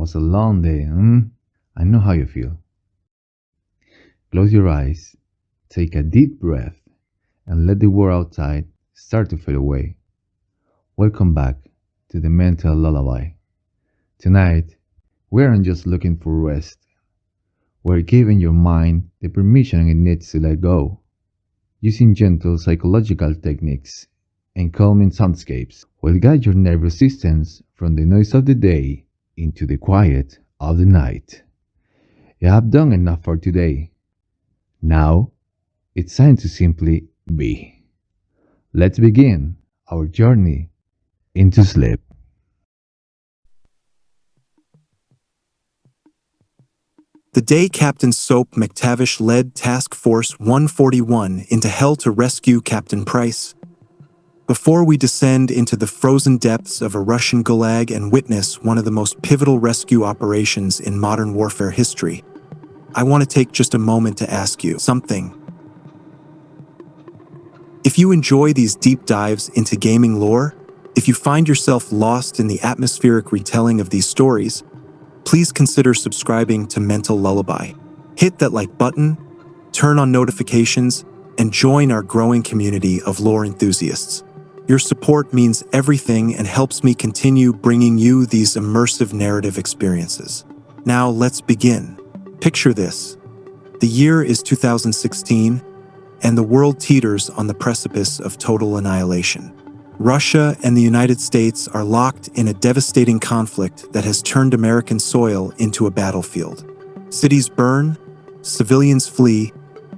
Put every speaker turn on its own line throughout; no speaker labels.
Was a long day, I know how you feel. Close your eyes, take a deep breath, and let the world outside start to fade away. Welcome back to the mental lullaby. Tonight, we aren't just looking for rest. We're giving your mind the permission it needs to let go. Using gentle psychological techniques and calming soundscapes will guide your nervous systems from the noise of the day into the quiet of the night. You have done enough for today. Now, it's time to simply be. Let's begin our journey into sleep.
The day Captain Soap MacTavish led Task Force 141 into hell to rescue Captain Price. Before we descend into the frozen depths of a Russian gulag and witness one of the most pivotal rescue operations in modern warfare history, I want to take just a moment to ask you something. If you enjoy these deep dives into gaming lore, if you find yourself lost in the atmospheric retelling of these stories, please consider subscribing to Mental Lullaby. Hit that like button, turn on notifications, and join our growing community of lore enthusiasts. Your support means everything and helps me continue bringing you these immersive narrative experiences. Now let's begin. Picture this. The year is 2016, and the world teeters on the precipice of total annihilation. Russia and the United States are locked in a devastating conflict that has turned American soil into a battlefield. Cities burn, civilians flee,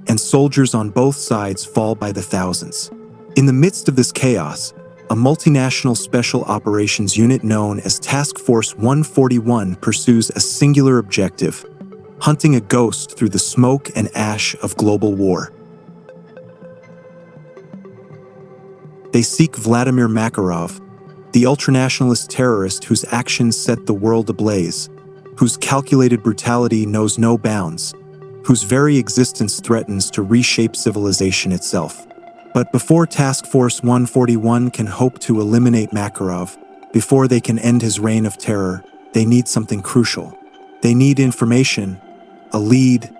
and soldiers on both sides fall by the thousands. In the midst of this chaos, a multinational special operations unit known as Task Force 141 pursues a singular objective: hunting a ghost through the smoke and ash of global war. They seek Vladimir Makarov, the ultranationalist terrorist whose actions set the world ablaze, whose calculated brutality knows no bounds, whose very existence threatens to reshape civilization itself. But before Task Force 141 can hope to eliminate Makarov, before they can end his reign of terror, they need something crucial. They need information, a lead,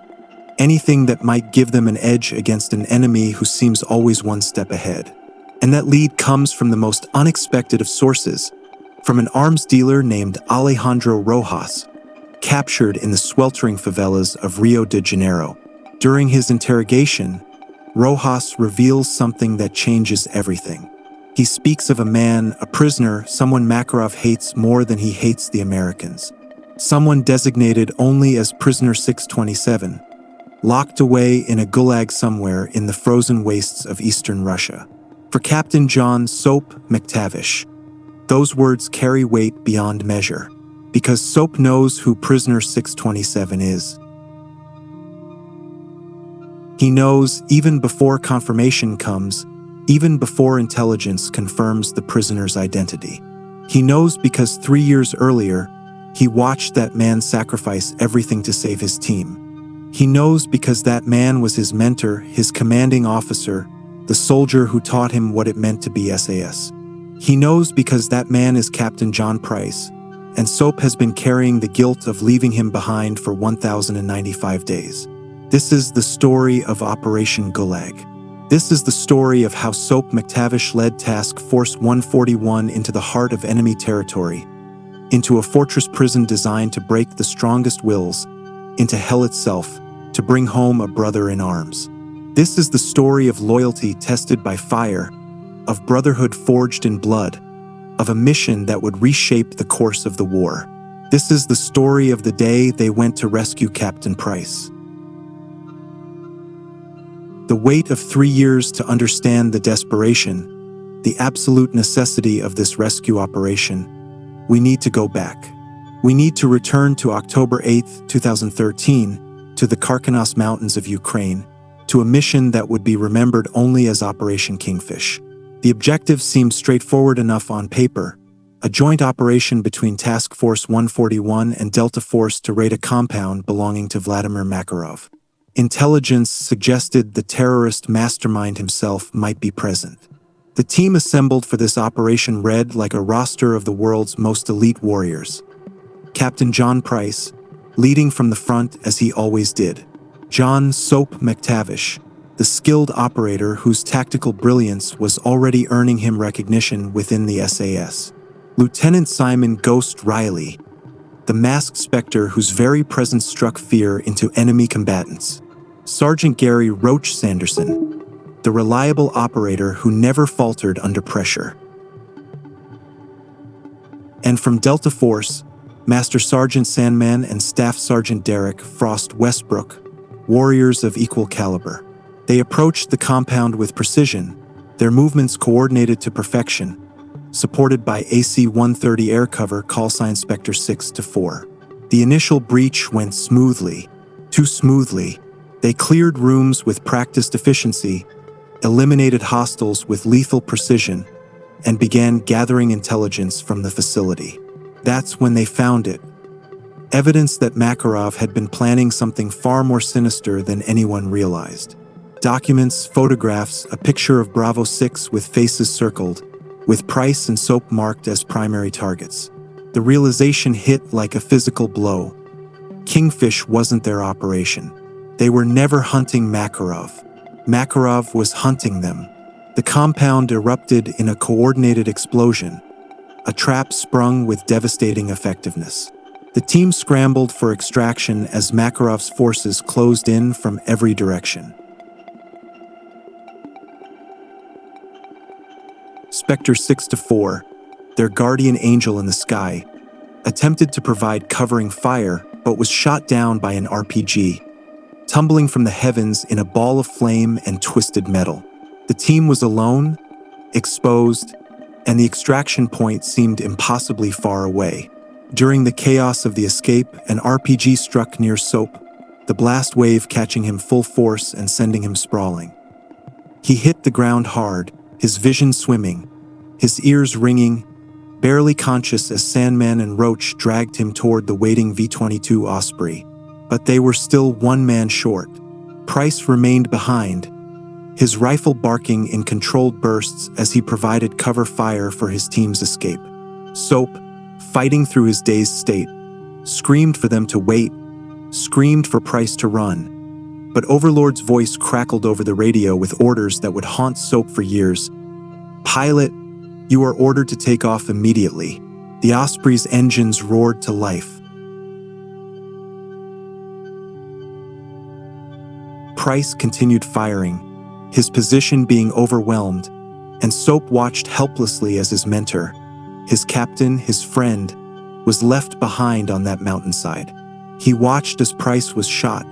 anything that might give them an edge against an enemy who seems always one step ahead. And that lead comes from the most unexpected of sources, from an arms dealer named Alejandro Rojas, captured in the sweltering favelas of Rio de Janeiro. During his interrogation, Rojas reveals something that changes everything. He speaks of a man, a prisoner, someone Makarov hates more than he hates the Americans. Someone designated only as Prisoner 627, locked away in a gulag somewhere in the frozen wastes of eastern Russia. For Captain John Soap MacTavish, those words carry weight beyond measure, because Soap knows who Prisoner 627 is. He knows even before confirmation comes, even before intelligence confirms the prisoner's identity. He knows because 3 years earlier, he watched that man sacrifice everything to save his team. He knows because that man was his mentor, his commanding officer, the soldier who taught him what it meant to be SAS. He knows because that man is Captain John Price, and Soap has been carrying the guilt of leaving him behind for 1,095 days. This is the story of Operation Gulag. This is the story of how Soap MacTavish led Task Force 141 into the heart of enemy territory, into a fortress prison designed to break the strongest wills, into hell itself, to bring home a brother in arms. This is the story of loyalty tested by fire, of brotherhood forged in blood, of a mission that would reshape the course of the war. This is the story of the day they went to rescue Captain Price. The weight of 3 years to understand the desperation, the absolute necessity of this rescue operation, we need to go back. We need to return to October 8, 2013, to the Karkonos Mountains of Ukraine, to a mission that would be remembered only as Operation Kingfish. The objective seems straightforward enough on paper: a joint operation between Task Force 141 and Delta Force to raid a compound belonging to Vladimir Makarov. Intelligence suggested the terrorist mastermind himself might be present. The team assembled for this operation read like a roster of the world's most elite warriors. Captain John Price, leading from the front as he always did. John "Soap" MacTavish, the skilled operator whose tactical brilliance was already earning him recognition within the SAS. Lieutenant Simon "Ghost" Riley, the masked specter whose very presence struck fear into enemy combatants. Sergeant Gary "Roach" Sanderson, the reliable operator who never faltered under pressure. And from Delta Force, Master Sergeant Sandman and Staff Sergeant Derek Frost Westbrook, warriors of equal caliber. They approached the compound with precision, their movements coordinated to perfection, supported by AC-130 air cover callsign Spectre 6-4. The initial breach went smoothly, too smoothly. They cleared rooms with practiced efficiency, eliminated hostiles with lethal precision, and began gathering intelligence from the facility. That's when they found it. Evidence that Makarov had been planning something far more sinister than anyone realized. Documents, photographs, a picture of Bravo 6 with faces circled, with Price and Soap marked as primary targets. The realization hit like a physical blow. Kingfish wasn't their operation. They were never hunting Makarov. Makarov was hunting them. The compound erupted in a coordinated explosion, a trap sprung with devastating effectiveness. The team scrambled for extraction as Makarov's forces closed in from every direction. Spectre 6-4, their guardian angel in the sky, attempted to provide covering fire but was shot down by an RPG, tumbling from the heavens in a ball of flame and twisted metal. The team was alone, exposed, and the extraction point seemed impossibly far away. During the chaos of the escape, an RPG struck near Soap, the blast wave catching him full force and sending him sprawling. He hit the ground hard, his vision swimming, his ears ringing, barely conscious as Sandman and Roach dragged him toward the waiting V-22 Osprey. But they were still one man short. Price remained behind, his rifle barking in controlled bursts as he provided cover fire for his team's escape. Soap, fighting through his dazed state, screamed for them to wait, screamed for Price to run. But Overlord's voice crackled over the radio with orders that would haunt Soap for years. "Pilot, you are ordered to take off immediately." The Osprey's engines roared to life. Price continued firing, his position being overwhelmed, and Soap watched helplessly as his mentor, his captain, his friend, was left behind on that mountainside. He watched as Price was shot,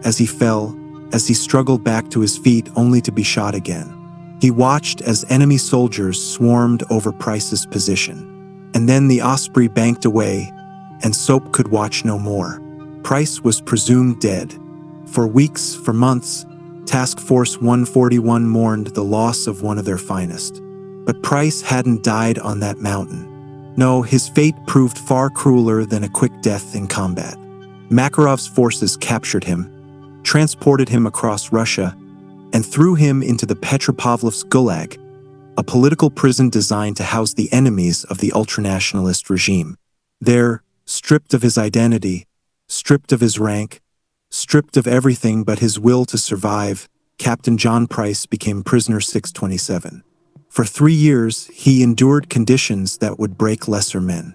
as he fell, as he struggled back to his feet only to be shot again. He watched as enemy soldiers swarmed over Price's position. And then the Osprey banked away, and Soap could watch no more. Price was presumed dead. For weeks, for months, Task Force 141 mourned the loss of one of their finest. But Price hadn't died on that mountain. No, his fate proved far crueler than a quick death in combat. Makarov's forces captured him, transported him across Russia, and threw him into the Petropavlovsk Gulag, a political prison designed to house the enemies of the ultranationalist regime. There, stripped of his identity, stripped of his rank, stripped of everything but his will to survive, Captain John Price became prisoner 627. For 3 years, he endured conditions that would break lesser men.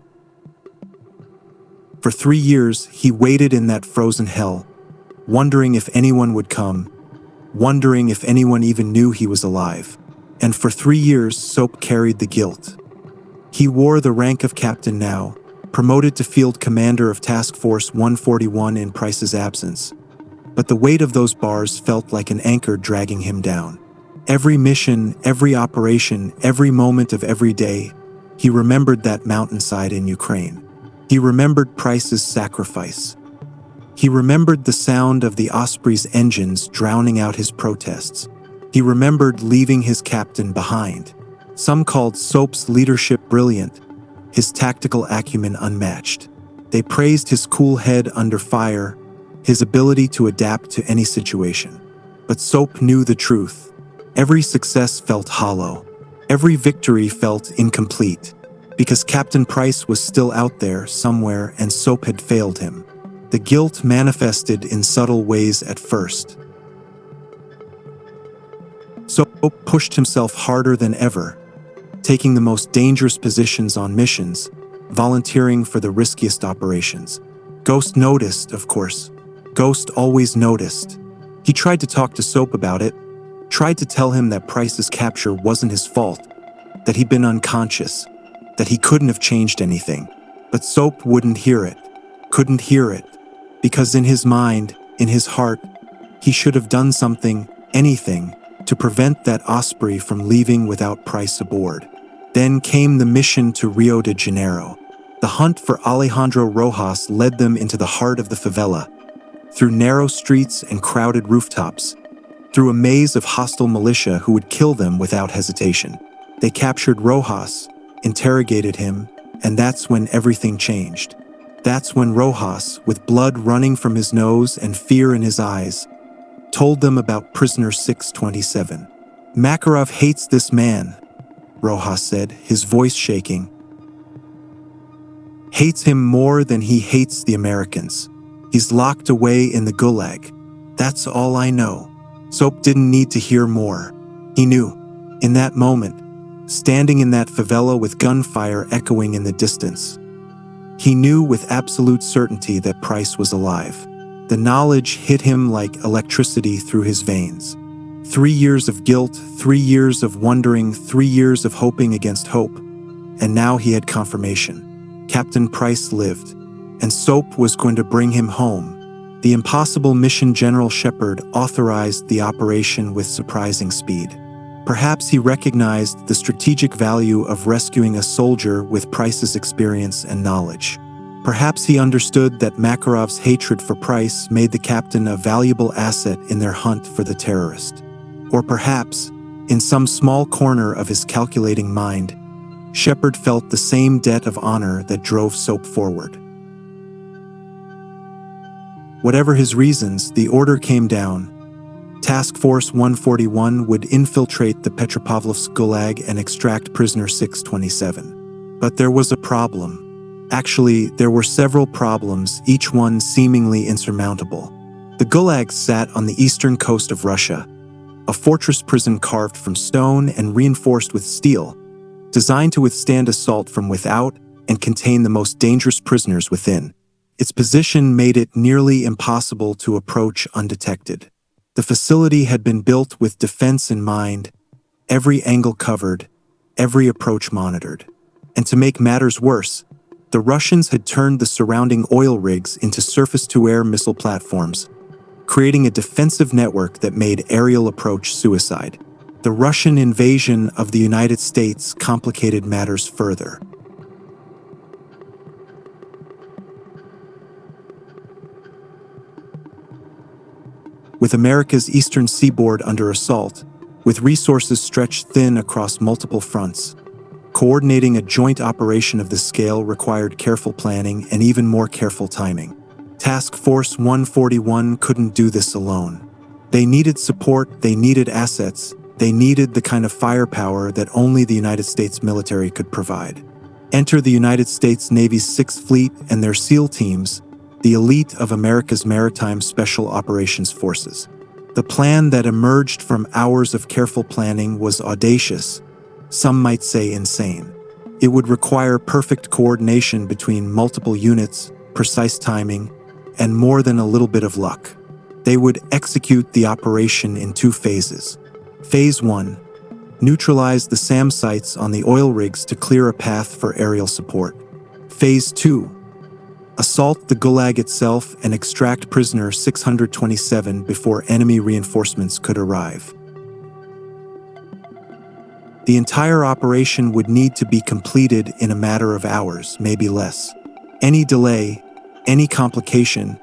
For 3 years, he waited in that frozen hell, wondering if anyone would come, wondering if anyone even knew he was alive. And for 3 years, Soap carried the guilt. He wore the rank of captain now, promoted to field commander of Task Force 141 in Price's absence. But the weight of those bars felt like an anchor dragging him down. Every mission, every operation, every moment of every day, he remembered that mountainside in Ukraine. He remembered Price's sacrifice. He remembered the sound of the Osprey's engines drowning out his protests. He remembered leaving his captain behind. Some called Soap's leadership brilliant, his tactical acumen unmatched. They praised his cool head under fire, his ability to adapt to any situation. But Soap knew the truth. Every success felt hollow. Every victory felt incomplete. Because Captain Price was still out there somewhere and Soap had failed him. The guilt manifested in subtle ways at first. Soap pushed himself harder than ever, taking the most dangerous positions on missions, volunteering for the riskiest operations. Ghost noticed, of course. Ghost always noticed. He tried to talk to Soap about it, tried to tell him that Price's capture wasn't his fault, that he'd been unconscious, that he couldn't have changed anything. But Soap wouldn't hear it, couldn't hear it, because in his mind, in his heart, he should have done something, anything, to prevent that Osprey from leaving without Price aboard. Then came the mission to Rio de Janeiro. The hunt for Alejandro Rojas led them into the heart of the favela, through narrow streets and crowded rooftops, through a maze of hostile militia who would kill them without hesitation. They captured Rojas, interrogated him, and that's when everything changed. That's when Rojas, with blood running from his nose and fear in his eyes, told them about prisoner 627. Makarov hates this man, Rojas said, his voice shaking. Hates him more than he hates the Americans. He's locked away in the Gulag. That's all I know. Soap didn't need to hear more. He knew. In that moment, standing in that favela with gunfire echoing in the distance, he knew with absolute certainty that Price was alive. The knowledge hit him like electricity through his veins. 3 years of guilt, 3 years of wondering, 3 years of hoping against hope. And now he had confirmation. Captain Price lived, and Soap was going to bring him home. The impossible mission General Shepard authorized the operation with surprising speed. Perhaps he recognized the strategic value of rescuing a soldier with Price's experience and knowledge. Perhaps he understood that Makarov's hatred for Price made the captain a valuable asset in their hunt for the terrorist. Or perhaps, in some small corner of his calculating mind, Shepard felt the same debt of honor that drove Soap forward. Whatever his reasons, the order came down. Task Force 141 would infiltrate the Petropavlovsk Gulag and extract prisoner 627. But there was a problem. Actually, there were several problems, each one seemingly insurmountable. The Gulag sat on the eastern coast of Russia, a fortress prison carved from stone and reinforced with steel, designed to withstand assault from without and contain the most dangerous prisoners within. Its position made it nearly impossible to approach undetected. The facility had been built with defense in mind, every angle covered, every approach monitored. And to make matters worse, the Russians had turned the surrounding oil rigs into surface-to-air missile platforms, creating a defensive network that made aerial approach suicide. The Russian invasion of the United States complicated matters further. With America's eastern seaboard under assault, with resources stretched thin across multiple fronts, coordinating a joint operation of this scale required careful planning and even more careful timing. Task Force 141 couldn't do this alone. They needed support, they needed assets, they needed the kind of firepower that only the United States military could provide. Enter the United States Navy's 6th Fleet and their SEAL teams, the elite of America's maritime special operations forces. The plan that emerged from hours of careful planning was audacious, some might say insane. It would require perfect coordination between multiple units, precise timing, and more than a little bit of luck. They would execute the operation in 2 phases. Phase 1, neutralize the SAM sites on the oil rigs to clear a path for aerial support. Phase 2, assault the Gulag itself and extract prisoner 627 before enemy reinforcements could arrive. The entire operation would need to be completed in a matter of hours, maybe less. Any delay, any complication,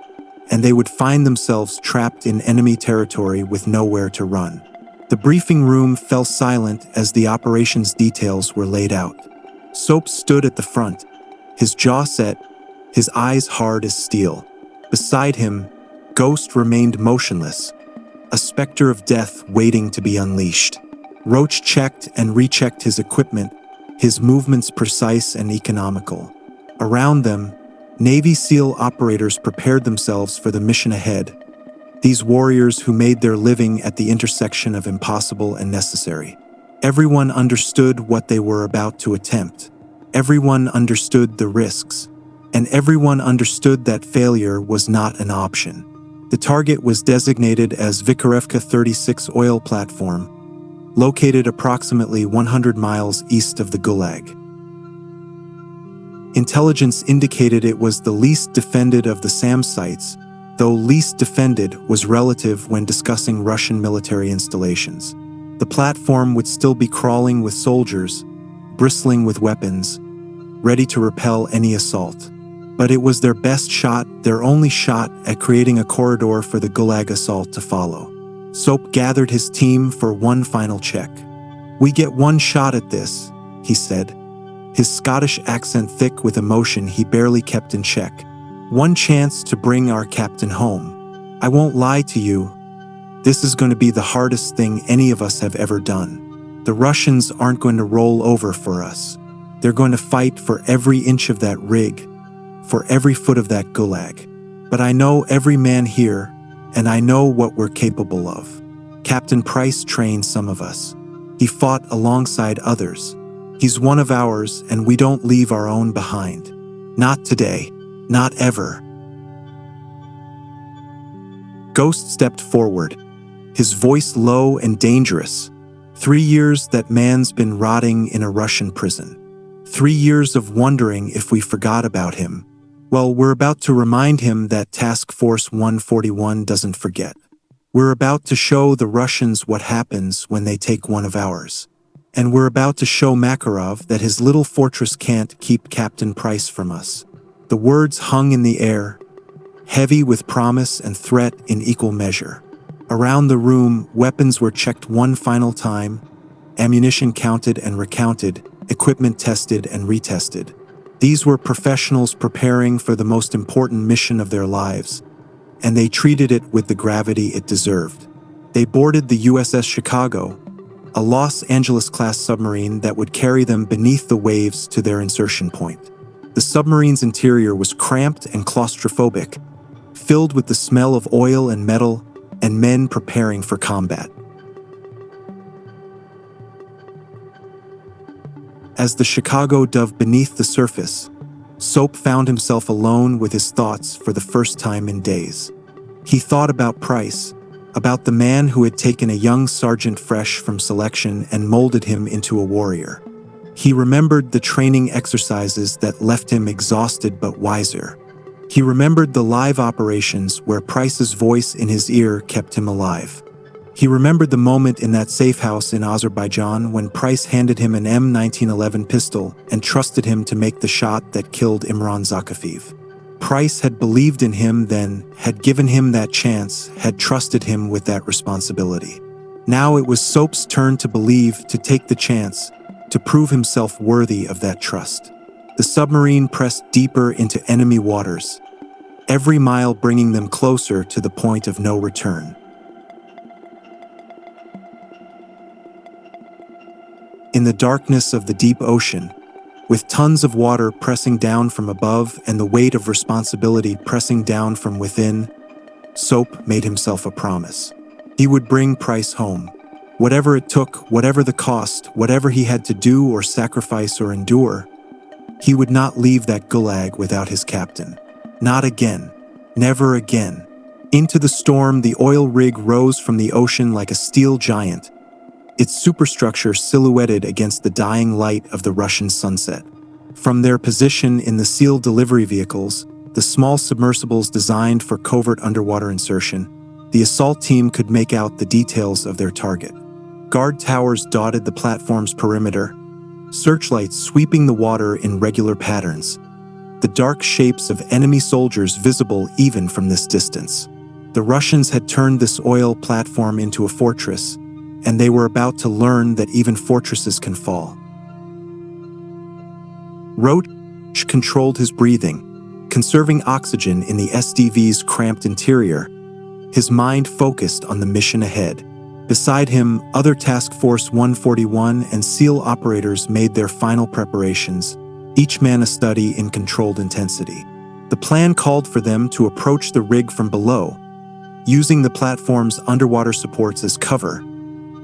and they would find themselves trapped in enemy territory with nowhere to run. The briefing room fell silent as the operation's details were laid out. Soap stood at the front, his jaw set, his eyes hard as steel. Beside him, Ghost remained motionless, a specter of death waiting to be unleashed. Roach checked and rechecked his equipment, his movements precise and economical. Around them, Navy SEAL operators prepared themselves for the mission ahead, these warriors who made their living at the intersection of impossible and necessary. Everyone understood what they were about to attempt. Everyone understood the risks. And everyone understood that failure was not an option. The target was designated as Viktorevka 36 oil platform, located approximately 100 miles east of the Gulag. Intelligence indicated it was the least defended of the SAM sites, though least defended was relative when discussing Russian military installations. The platform would still be crawling with soldiers, bristling with weapons, ready to repel any assault. But it was their best shot, their only shot at creating a corridor for the Gulag assault to follow. Soap gathered his team for one final check. "We get one shot at this," he said, his Scottish accent thick with emotion he barely kept in check. "One chance to bring our captain home. I won't lie to you. This is going to be the hardest thing any of us have ever done. The Russians aren't going to roll over for us. They're going to fight for every inch of that rig, for every foot of that Gulag. But I know every man here, and I know what we're capable of. Captain Price trained some of us. He fought alongside others. He's one of ours, and we don't leave our own behind. Not today. Not ever." Ghost stepped forward, his voice low and dangerous. 3 years that man's been rotting in a Russian prison. 3 years of wondering if we forgot about him. Well, we're about to remind him that Task Force 141 doesn't forget. We're about to show the Russians what happens when they take one of ours. And we're about to show Makarov that his little fortress can't keep Captain Price from us. The words hung in the air, heavy with promise and threat in equal measure. Around the room, weapons were checked one final time, ammunition counted and recounted, equipment tested and retested. These were professionals preparing for the most important mission of their lives, and they treated it with the gravity it deserved. They boarded the USS Chicago, a Los Angeles-class submarine that would carry them beneath the waves to their insertion point. The submarine's interior was cramped and claustrophobic, filled with the smell of oil and metal and men preparing for combat. As the Chicago dove beneath the surface, Soap found himself alone with his thoughts for the first time in days. He thought about Price, about the man who had taken a young sergeant fresh from selection and molded him into a warrior. He remembered the training exercises that left him exhausted but wiser. He remembered the live operations where Price's voice in his ear kept him alive. He remembered the moment in that safe house in Azerbaijan when Price handed him an M1911 pistol and trusted him to make the shot that killed Imran Zakhafiv. Price had believed in him then, had given him that chance, had trusted him with that responsibility. Now it was Soap's turn to believe, to take the chance, to prove himself worthy of that trust. The submarine pressed deeper into enemy waters, every mile bringing them closer to the point of no return. In the darkness of the deep ocean, with tons of water pressing down from above and the weight of responsibility pressing down from within, Soap made himself a promise. He would bring Price home. Whatever it took, whatever the cost, whatever he had to do or sacrifice or endure, he would not leave that Gulag without his captain. Not again. Never again. Into the storm, the oil rig rose from the ocean like a steel giant, its superstructure silhouetted against the dying light of the Russian sunset. From their position in the SEAL delivery vehicles, the small submersibles designed for covert underwater insertion, the assault team could make out the details of their target. Guard towers dotted the platform's perimeter, searchlights sweeping the water in regular patterns, the dark shapes of enemy soldiers visible even from this distance. The Russians had turned this oil platform into a fortress, and they were about to learn that even fortresses can fall. Roach controlled his breathing, conserving oxygen in the SDV's cramped interior, his mind focused on the mission ahead. Beside him, other Task Force 141 and SEAL operators made their final preparations, each man a study in controlled intensity. The plan called for them to approach the rig from below, using the platform's underwater supports as cover,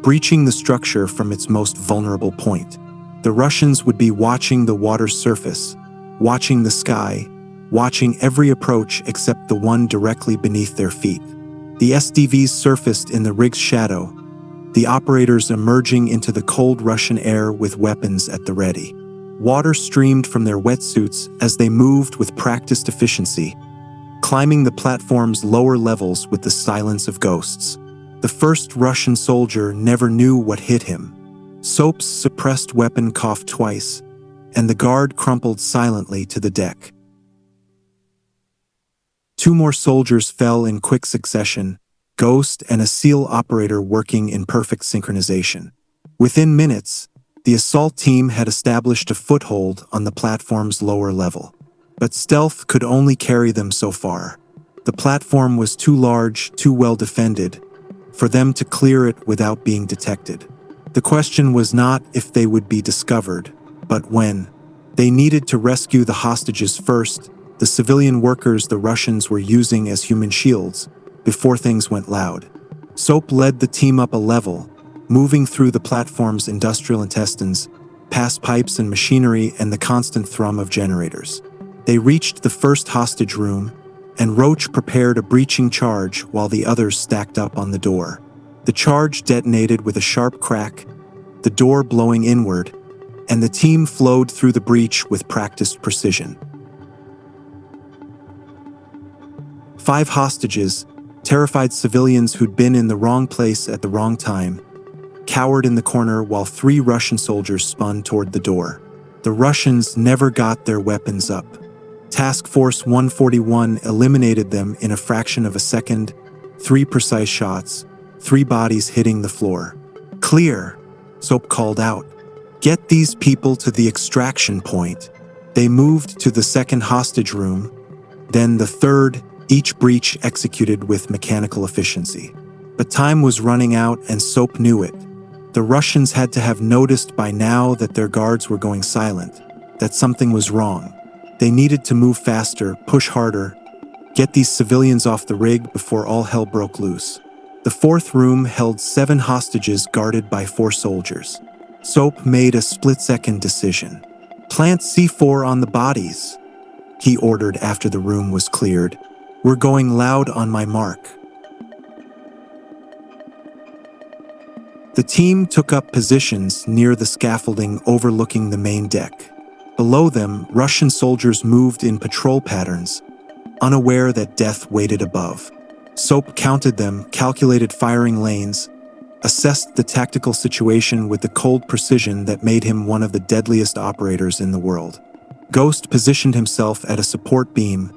breaching the structure from its most vulnerable point. The Russians would be watching the water's surface, watching the sky, watching every approach except the one directly beneath their feet. The SDVs surfaced in the rig's shadow, the operators emerging into the cold Russian air with weapons at the ready. Water streamed from their wetsuits as they moved with practiced efficiency, climbing the platform's lower levels with the silence of ghosts. The first Russian soldier never knew what hit him. Soap's suppressed weapon coughed twice, and the guard crumpled silently to the deck. Two more soldiers fell in quick succession, Ghost and a SEAL operator working in perfect synchronization. Within minutes, the assault team had established a foothold on the platform's lower level. But stealth could only carry them so far. The platform was too large, too well defended, for them to clear it without being detected. The question was not if they would be discovered, but when. They needed to rescue the hostages first, the civilian workers the Russians were using as human shields, before things went loud. Soap led the team up a level, moving through the platform's industrial intestines, past pipes and machinery and the constant thrum of generators. They reached the first hostage room, and Roach prepared a breaching charge while the others stacked up on the door. The charge detonated with a sharp crack, the door blowing inward, and the team flowed through the breach with practiced precision. 5 hostages, terrified civilians who'd been in the wrong place at the wrong time, cowered in the corner while 3 Russian soldiers spun toward the door. The Russians never got their weapons up. Task Force 141 eliminated them in a fraction of a second, 3 precise shots, 3 bodies hitting the floor. "Clear," Soap called out. "Get these people to the extraction point." They moved to the second hostage room, then the third, each breach executed with mechanical efficiency. But time was running out and Soap knew it. The Russians had to have noticed by now that their guards were going silent, that something was wrong. They needed to move faster, push harder, get these civilians off the rig before all hell broke loose. The fourth room held 7 hostages guarded by 4 soldiers. Soap made a split-second decision. "Plant C4 on the bodies," he ordered after the room was cleared. "We're going loud on my mark." The team took up positions near the scaffolding overlooking the main deck. Below them, Russian soldiers moved in patrol patterns, unaware that death waited above. Soap counted them, calculated firing lanes, assessed the tactical situation with the cold precision that made him one of the deadliest operators in the world. Ghost positioned himself at a support beam,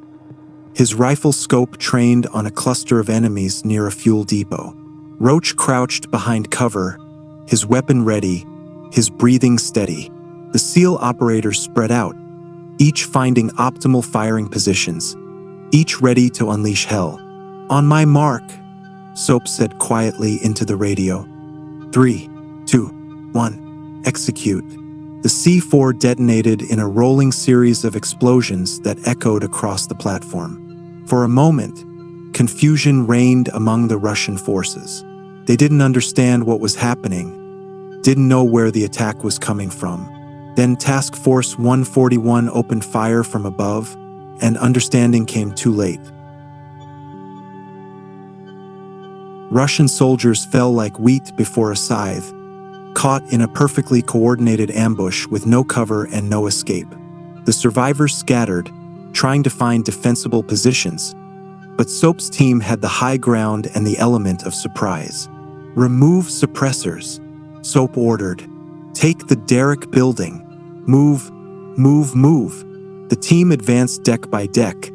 his rifle scope trained on a cluster of enemies near a fuel depot. Roach crouched behind cover, his weapon ready, his breathing steady. The SEAL operators spread out, each finding optimal firing positions, each ready to unleash hell. "On my mark," Soap said quietly into the radio. 3, 2, 1, execute. The C4 detonated in a rolling series of explosions that echoed across the platform. For a moment, confusion reigned among the Russian forces. They didn't understand what was happening, didn't know where the attack was coming from. Then Task Force 141 opened fire from above, and understanding came too late. Russian soldiers fell like wheat before a scythe, caught in a perfectly coordinated ambush with no cover and no escape. The survivors scattered, trying to find defensible positions, but Soap's team had the high ground and the element of surprise. "Remove suppressors," Soap ordered. "Take the derrick building. Move, move, move." The team advanced deck by deck,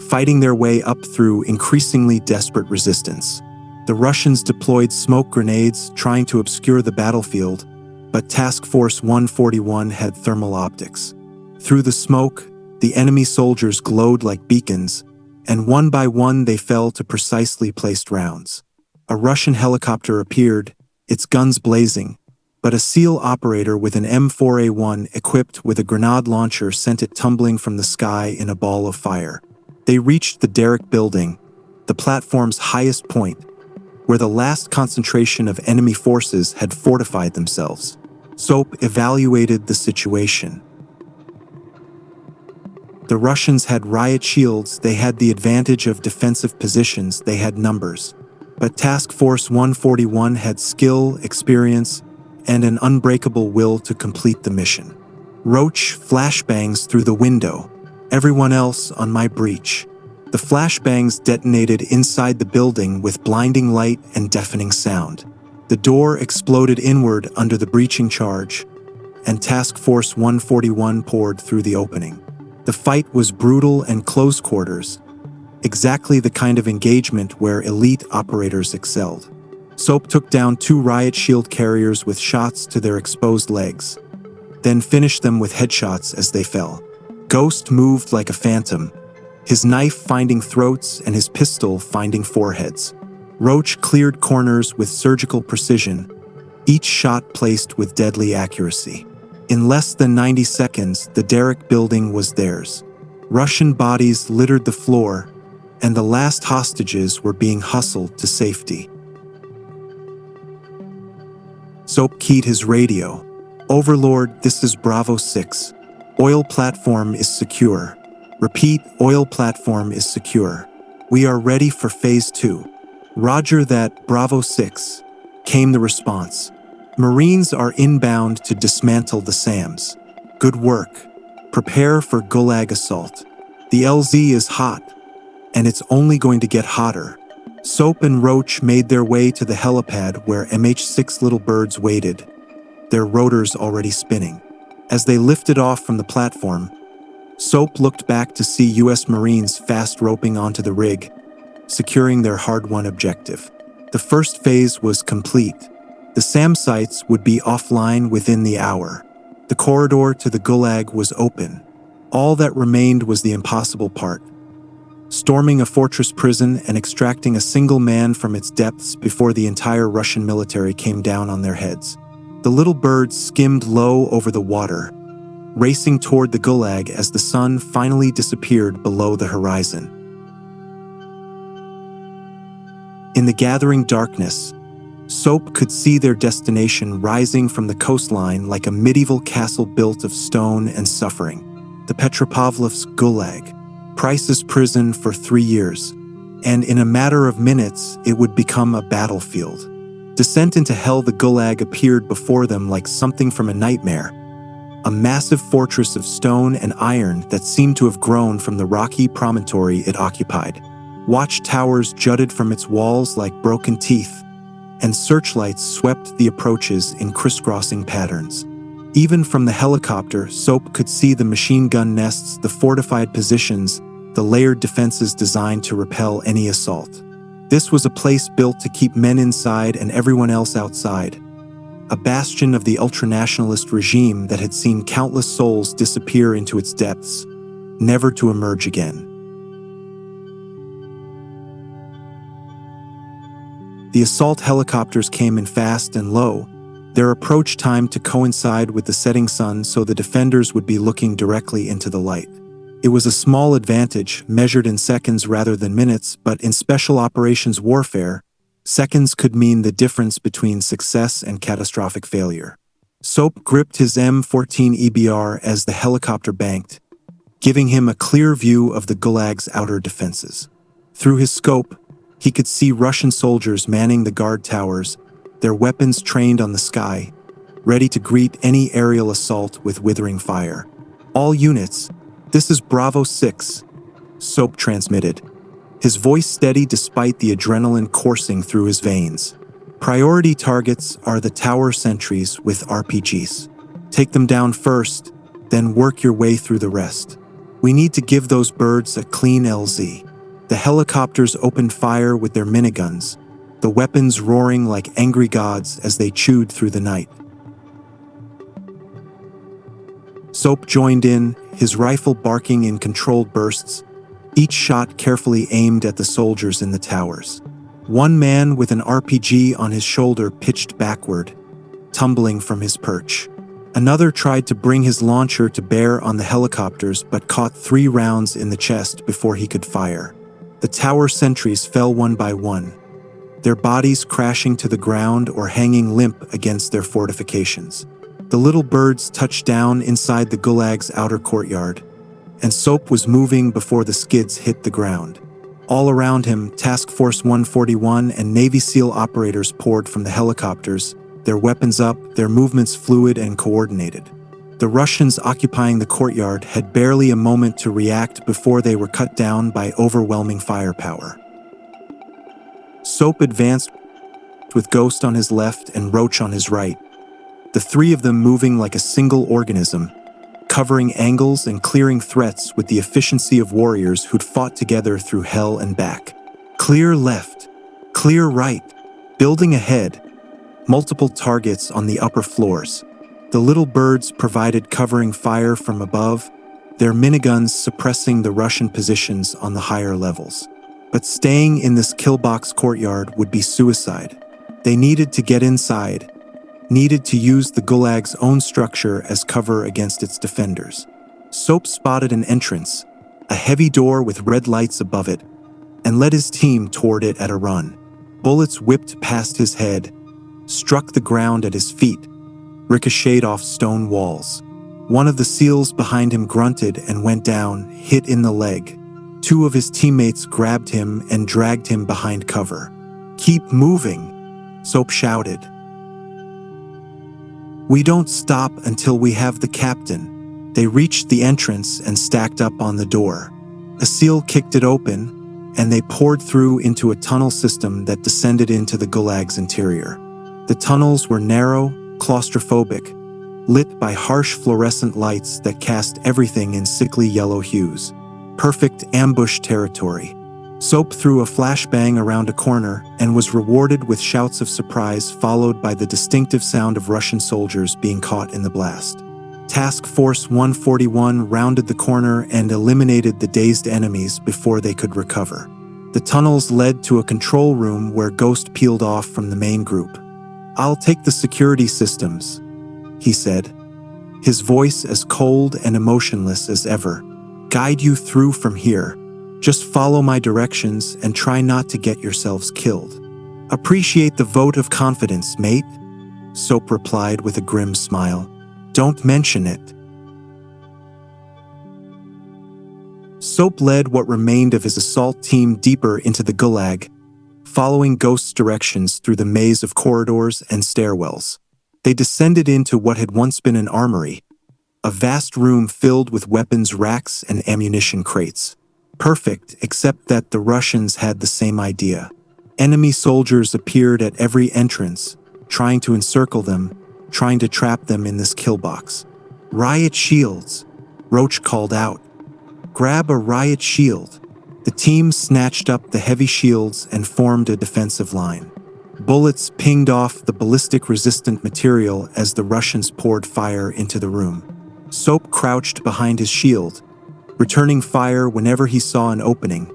fighting their way up through increasingly desperate resistance. The Russians deployed smoke grenades, trying to obscure the battlefield, but Task Force 141 had thermal optics. Through the smoke, the enemy soldiers glowed like beacons, and one by one they fell to precisely placed rounds. A Russian helicopter appeared, its guns blazing, but a SEAL operator with an M4A1 equipped with a grenade launcher sent it tumbling from the sky in a ball of fire. They reached the derrick building, the platform's highest point, where the last concentration of enemy forces had fortified themselves. Soap evaluated the situation. The Russians had riot shields, they had the advantage of defensive positions, they had numbers. But Task Force 141 had skill, experience, and an unbreakable will to complete the mission. Roach flashbangs through the window. Everyone else on my breach. The flashbangs detonated inside the building with blinding light and deafening sound. The door exploded inward under the breaching charge, and Task Force 141 poured through the opening. The fight was brutal and close quarters, exactly the kind of engagement where elite operators excelled. Soap took down 2 riot shield carriers with shots to their exposed legs, then finished them with headshots as they fell. Ghost moved like a phantom, his knife finding throats and his pistol finding foreheads. Roach cleared corners with surgical precision, each shot placed with deadly accuracy. In less than 90 seconds, the derrick building was theirs. Russian bodies littered the floor, and the last hostages were being hustled to safety. Soap keyed his radio. Overlord, this is Bravo 6. Oil platform is secure. Repeat, oil platform is secure. We are ready for Phase 2. Roger that, Bravo 6, came the response. Marines are inbound to dismantle the SAMs. Good work. Prepare for Gulag assault. The LZ is hot, and it's only going to get hotter. Soap and Roach made their way to the helipad where MH6 little birds waited, their rotors already spinning. As they lifted off from the platform, Soap looked back to see U.S. Marines fast roping onto the rig, securing their hard-won objective. The first phase was complete. The SAM sites would be offline within the hour. The corridor to the Gulag was open. All that remained was the impossible part: storming a fortress prison and extracting a single man from its depths before the entire Russian military came down on their heads. The little birds skimmed low over the water, racing toward the Gulag as the sun finally disappeared below the horizon. In the gathering darkness, Soap could see their destination rising from the coastline like a medieval castle built of stone and suffering. The Petropavlovsk Gulag, Price's prison for 3 years, and in a matter of minutes it would become a battlefield. Descent into hell, the Gulag appeared before them like something from a nightmare, a massive fortress of stone and iron that seemed to have grown from the rocky promontory it occupied. Watchtowers jutted from its walls like broken teeth, and searchlights swept the approaches in crisscrossing patterns. Even from the helicopter, Soap could see the machine gun nests, the fortified positions, the layered defenses designed to repel any assault. This was a place built to keep men inside and everyone else outside, a bastion of the ultranationalist regime that had seen countless souls disappear into its depths, never to emerge again. The assault helicopters came in fast and low, their approach time to coincide with the setting sun so the defenders would be looking directly into the light. It was a small advantage, measured in seconds rather than minutes, but in special operations warfare, seconds could mean the difference between success and catastrophic failure. Soap gripped his M14 EBR as the helicopter banked, giving him a clear view of the Gulag's outer defenses. Through his scope, he could see Russian soldiers manning the guard towers, their weapons trained on the sky, ready to greet any aerial assault with withering fire. All units, this is Bravo 6, Soap transmitted, his voice steady despite the adrenaline coursing through his veins. Priority targets are the tower sentries with RPGs. Take them down first, then work your way through the rest. We need to give those birds a clean LZ. The helicopters opened fire with their miniguns, the weapons roaring like angry gods as they chewed through the night. Soap joined in, his rifle barking in controlled bursts, each shot carefully aimed at the soldiers in the towers. One man with an RPG on his shoulder pitched backward, tumbling from his perch. Another tried to bring his launcher to bear on the helicopters but caught 3 rounds in the chest before he could fire. The tower sentries fell one by one, their bodies crashing to the ground or hanging limp against their fortifications. The little birds touched down inside the Gulag's outer courtyard, and Soap was moving before the skids hit the ground. All around him, Task Force 141 and Navy SEAL operators poured from the helicopters, their weapons up, their movements fluid and coordinated. The Russians occupying the courtyard had barely a moment to react before they were cut down by overwhelming firepower. Soap advanced with Ghost on his left and Roach on his right, the 3 of them moving like a single organism, covering angles and clearing threats with the efficiency of warriors who'd fought together through hell and back. Clear left, clear right, building ahead, multiple targets on the upper floors. The little birds provided covering fire from above, their miniguns suppressing the Russian positions on the higher levels. But staying in this killbox courtyard would be suicide. They needed to get inside, needed to use the Gulag's own structure as cover against its defenders. Soap spotted an entrance, a heavy door with red lights above it, and led his team toward it at a run. Bullets whipped past his head, struck the ground at his feet, ricocheted off stone walls. One of the SEALs behind him grunted and went down, hit in the leg. 2 of his teammates grabbed him and dragged him behind cover. "Keep moving," Soap shouted. "We don't stop until we have the captain." They reached the entrance and stacked up on the door. A SEAL kicked it open, and they poured through into a tunnel system that descended into the Gulag's interior. The tunnels were narrow, claustrophobic, lit by harsh fluorescent lights that cast everything in sickly yellow hues. Perfect ambush territory. Soap threw a flashbang around a corner and was rewarded with shouts of surprise followed by the distinctive sound of Russian soldiers being caught in the blast. Task Force 141 rounded the corner and eliminated the dazed enemies before they could recover. The tunnels led to a control room where Ghost peeled off from the main group. "I'll take the security systems," he said, his voice as cold and emotionless as ever. "Guide you through from here. Just follow my directions and try not to get yourselves killed." "Appreciate the vote of confidence, mate," Soap replied with a grim smile. "Don't mention it." Soap led what remained of his assault team deeper into the Gulag, following Ghost's directions through the maze of corridors and stairwells. They descended into what had once been an armory, a vast room filled with weapons racks and ammunition crates. Perfect, except that the Russians had the same idea. Enemy soldiers appeared at every entrance, trying to encircle them, trying to trap them in this killbox. "Riot shields," Roach called out. "Grab a riot shield." The team snatched up the heavy shields and formed a defensive line. Bullets pinged off the ballistic-resistant material as the Russians poured fire into the room. Soap crouched behind his shield, returning fire whenever he saw an opening,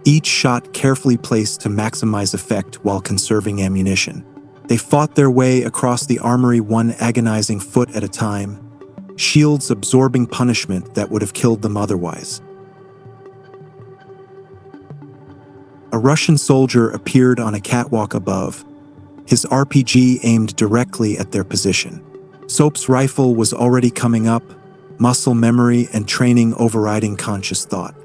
each shot carefully placed to maximize effect while conserving ammunition. They fought their way across the armory one agonizing foot at a time, shields absorbing punishment that would have killed them otherwise. A Russian soldier appeared on a catwalk above, his RPG aimed directly at their position. Soap's rifle was already coming up, muscle memory and training overriding conscious thought.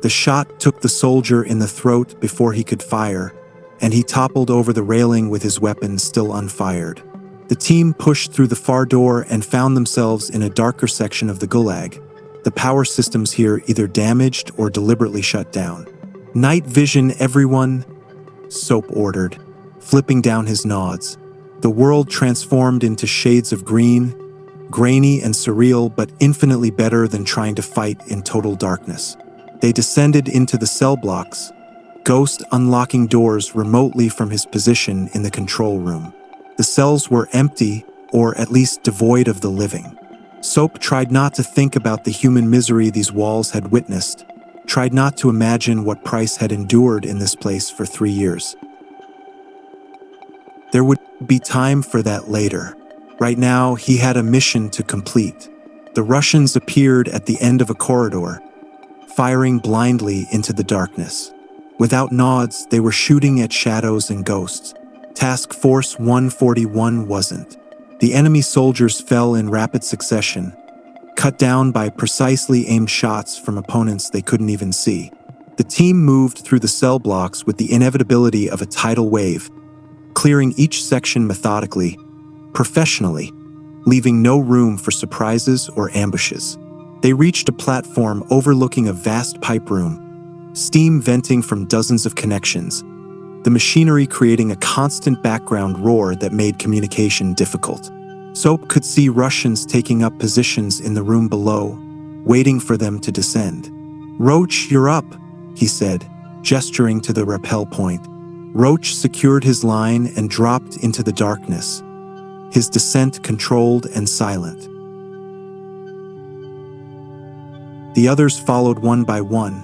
The shot took the soldier in the throat before he could fire, and he toppled over the railing with his weapon still unfired. The team pushed through the far door and found themselves in a darker section of the Gulag, the power systems here either damaged or deliberately shut down. "Night vision, everyone," Soap ordered, flipping down his nods. The world transformed into shades of green, grainy and surreal, but infinitely better than trying to fight in total darkness. They descended into the cell blocks, Ghost unlocking doors remotely from his position in the control room. The cells were empty, or at least devoid of the living. Soap tried not to think about the human misery these walls had witnessed, tried not to imagine what Price had endured in this place for 3 years. There would be time for that later. Right now, he had a mission to complete. The Russians appeared at the end of a corridor, firing blindly into the darkness. Without nods, they were shooting at shadows and ghosts. Task Force 141 wasn't. The enemy soldiers fell in rapid succession, cut down by precisely aimed shots from opponents they couldn't even see. The team moved through the cell blocks with the inevitability of a tidal wave, clearing each section methodically, professionally, leaving no room for surprises or ambushes. They reached a platform overlooking a vast pipe room, steam venting from dozens of connections, the machinery creating a constant background roar that made communication difficult. Soap could see Russians taking up positions in the room below, waiting for them to descend. "Roach, you're up," he said, gesturing to the rappel point. Roach secured his line and dropped into the darkness, his descent controlled and silent. The others followed one by one,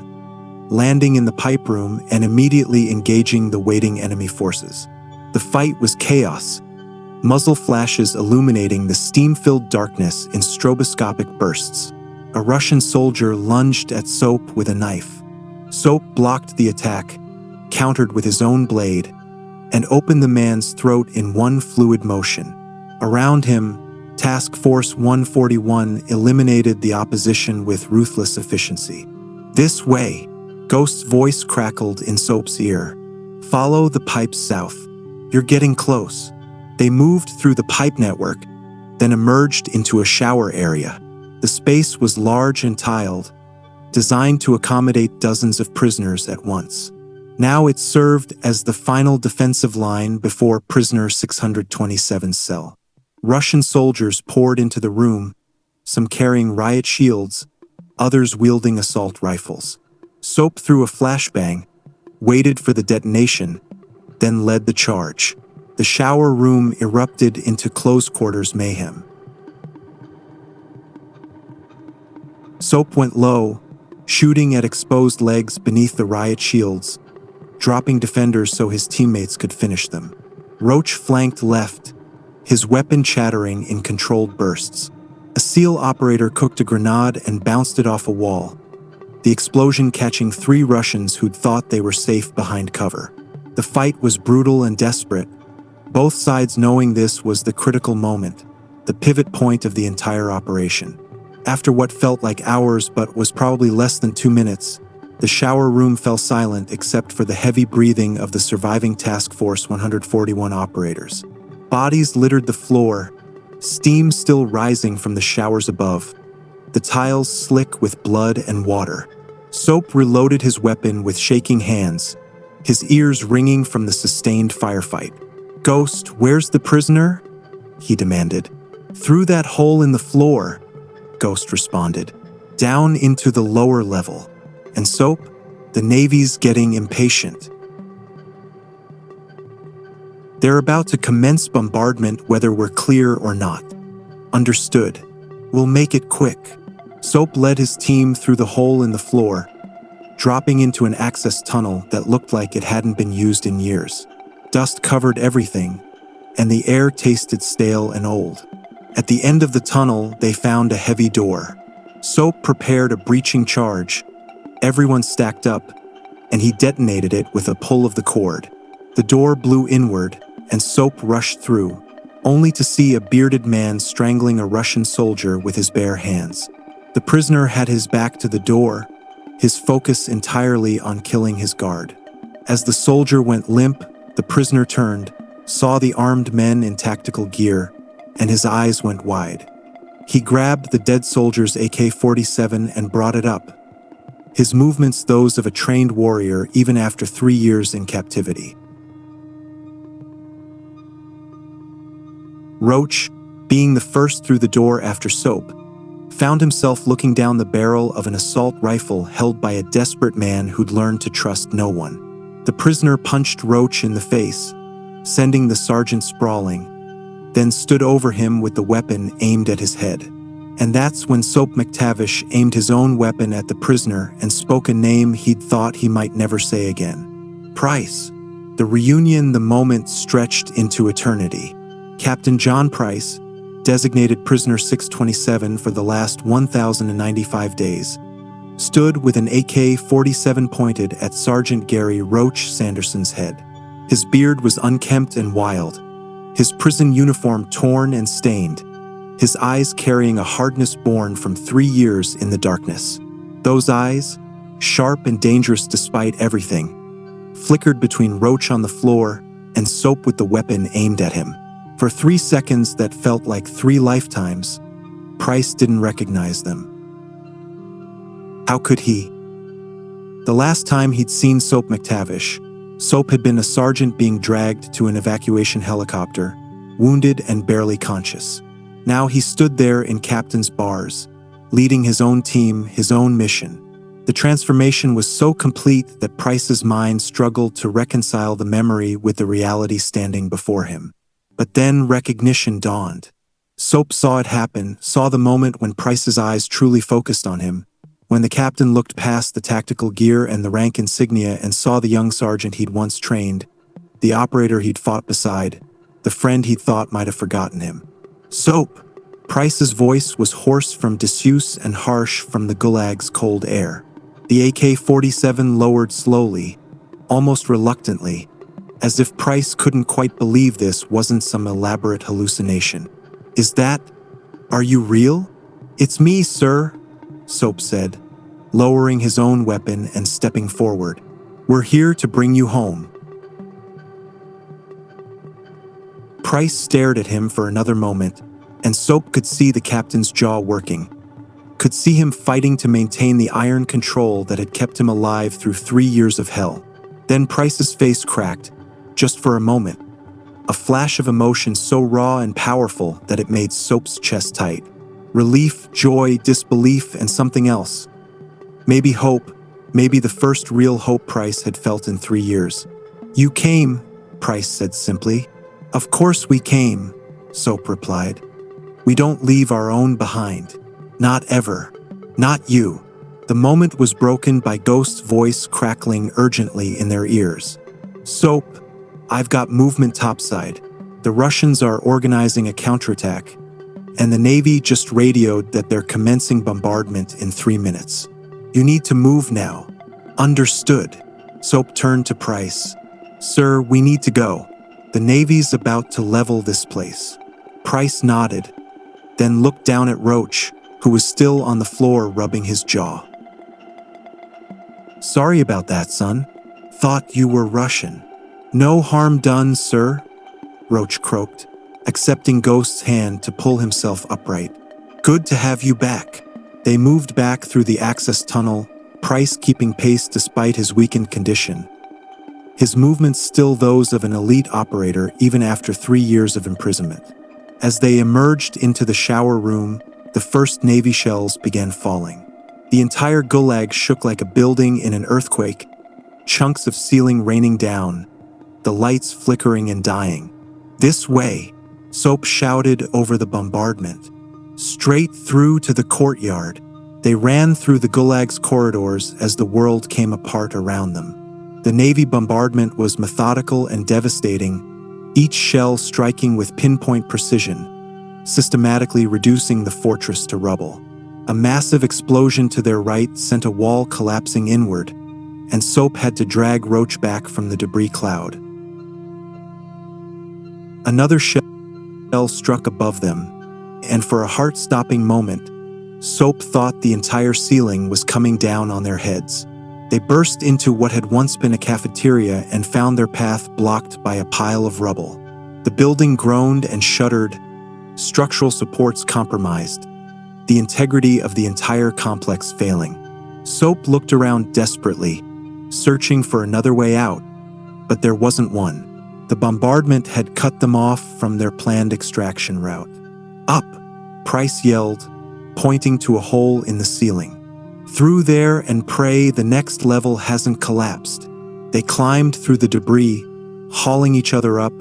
landing in the pipe room and immediately engaging the waiting enemy forces. The fight was chaos, muzzle flashes illuminating the steam-filled darkness in stroboscopic bursts. A Russian soldier lunged at Soap with a knife. Soap blocked the attack, countered with his own blade, and opened the man's throat in one fluid motion. Around him, Task Force 141 eliminated the opposition with ruthless efficiency. "This way," Ghost's voice crackled in Soap's ear. "Follow the pipes south. You're getting close." They moved through the pipe network, then emerged into a shower area. The space was large and tiled, designed to accommodate dozens of prisoners at once. Now it served as the final defensive line before prisoner 627's cell. Russian soldiers poured into the room, some carrying riot shields, others wielding assault rifles. Soap threw a flashbang, waited for the detonation, then led the charge. The shower room erupted into close-quarters mayhem. Soap went low, shooting at exposed legs beneath the riot shields, dropping defenders so his teammates could finish them. Roach flanked left, his weapon chattering in controlled bursts. A SEAL operator cooked a grenade and bounced it off a wall, the explosion catching 3 Russians who'd thought they were safe behind cover. The fight was brutal and desperate, both sides knowing this was the critical moment, the pivot point of the entire operation. After what felt like hours but was probably less than 2 minutes, the shower room fell silent except for the heavy breathing of the surviving Task Force 141 operators. Bodies littered the floor, steam still rising from the showers above, the tiles slick with blood and water. Soap reloaded his weapon with shaking hands, his ears ringing from the sustained firefight. "Ghost, where's the prisoner?" he demanded. "Through that hole in the floor," Ghost responded. "Down into the lower level." And Soap, the Navy's getting impatient. "They're about to commence bombardment whether we're clear or not." "Understood. We'll make it quick." Soap led his team through the hole in the floor, dropping into an access tunnel that looked like it hadn't been used in years. Dust covered everything, and the air tasted stale and old. At the end of the tunnel, they found a heavy door. Soap prepared a breaching charge. Everyone stacked up, and he detonated it with a pull of the cord. The door blew inward, and Soap rushed through, only to see a bearded man strangling a Russian soldier with his bare hands. The prisoner had his back to the door, his focus entirely on killing his guard. As the soldier went limp, the prisoner turned, saw the armed men in tactical gear, and his eyes went wide. He grabbed the dead soldier's AK-47 and brought it up, his movements those of a trained warrior even after 3 years in captivity. Roach, being the first through the door after Soap, found himself looking down the barrel of an assault rifle held by a desperate man who'd learned to trust no one. The prisoner punched Roach in the face, sending the sergeant sprawling, then stood over him with the weapon aimed at his head. And that's when Soap MacTavish aimed his own weapon at the prisoner and spoke a name he'd thought he might never say again. "Price." The reunion, the moment stretched into eternity. Captain John Price, designated prisoner 627 for the last 1,095 days, stood with an AK-47 pointed at Sergeant Gary Roach Sanderson's head. His beard was unkempt and wild, his prison uniform torn and stained, his eyes carrying a hardness born from 3 years in the darkness. Those eyes, sharp and dangerous despite everything, flickered between Roach on the floor and Soap with the weapon aimed at him. For 3 seconds that felt like 3 lifetimes, Price didn't recognize them. How could he? The last time he'd seen Soap MacTavish, Soap had been a sergeant being dragged to an evacuation helicopter, wounded and barely conscious. Now he stood there in captain's bars, leading his own team, his own mission. The transformation was so complete that Price's mind struggled to reconcile the memory with the reality standing before him. But then recognition dawned. Soap saw it happen, saw the moment when Price's eyes truly focused on him, when the captain looked past the tactical gear and the rank insignia and saw the young sergeant he'd once trained, the operator he'd fought beside, the friend he'd thought might have forgotten him. Soap! Price's voice was hoarse from disuse and harsh from the Gulag's cold air. The AK-47 lowered slowly, almost reluctantly, as if Price couldn't quite believe this wasn't some elaborate hallucination. Are you real? It's me, sir, Soap said, lowering his own weapon and stepping forward. We're here to bring you home. Price stared at him for another moment, and Soap could see the captain's jaw working, could see him fighting to maintain the iron control that had kept him alive through 3 years of hell. Then Price's face cracked, just for a moment, a flash of emotion so raw and powerful that it made Soap's chest tight. Relief, joy, disbelief, and something else. Maybe hope, maybe the first real hope Price had felt in 3 years. You came, Price said simply. Of course we came, Soap replied. We don't leave our own behind. Not ever. Not you. The moment was broken by Ghost's voice crackling urgently in their ears. Soap, I've got movement topside. The Russians are organizing a counterattack, and the Navy just radioed that they're commencing bombardment in 3 minutes. You need to move now. Understood. Soap turned to Price. Sir, we need to go. The Navy's about to level this place. Price nodded, then looked down at Roach, who was still on the floor rubbing his jaw. Sorry about that, son. Thought you were Russian. No harm done, sir, Roach croaked, accepting Ghost's hand to pull himself upright. Good to have you back. They moved back through the access tunnel, Price keeping pace despite his weakened condition. His movements still those of an elite operator even after 3 years of imprisonment. As they emerged into the shower room, the first Navy shells began falling. The entire Gulag shook like a building in an earthquake, chunks of ceiling raining down, the lights flickering and dying. This way, Soap shouted over the bombardment. Straight through to the courtyard. They ran through the Gulag's corridors as the world came apart around them. The Navy bombardment was methodical and devastating, each shell striking with pinpoint precision, systematically reducing the fortress to rubble. A massive explosion to their right sent a wall collapsing inward, and Soap had to drag Roach back from the debris cloud. Another shell struck above them, and for a heart-stopping moment, Soap thought the entire ceiling was coming down on their heads. They burst into what had once been a cafeteria and found their path blocked by a pile of rubble. The building groaned and shuddered, structural supports compromised, the integrity of the entire complex failing. Soap looked around desperately, searching for another way out, but there wasn't one. The bombardment had cut them off from their planned extraction route. Up, Price yelled, pointing to a hole in the ceiling. Through there and pray the next level hasn't collapsed. They climbed through the debris, hauling each other up,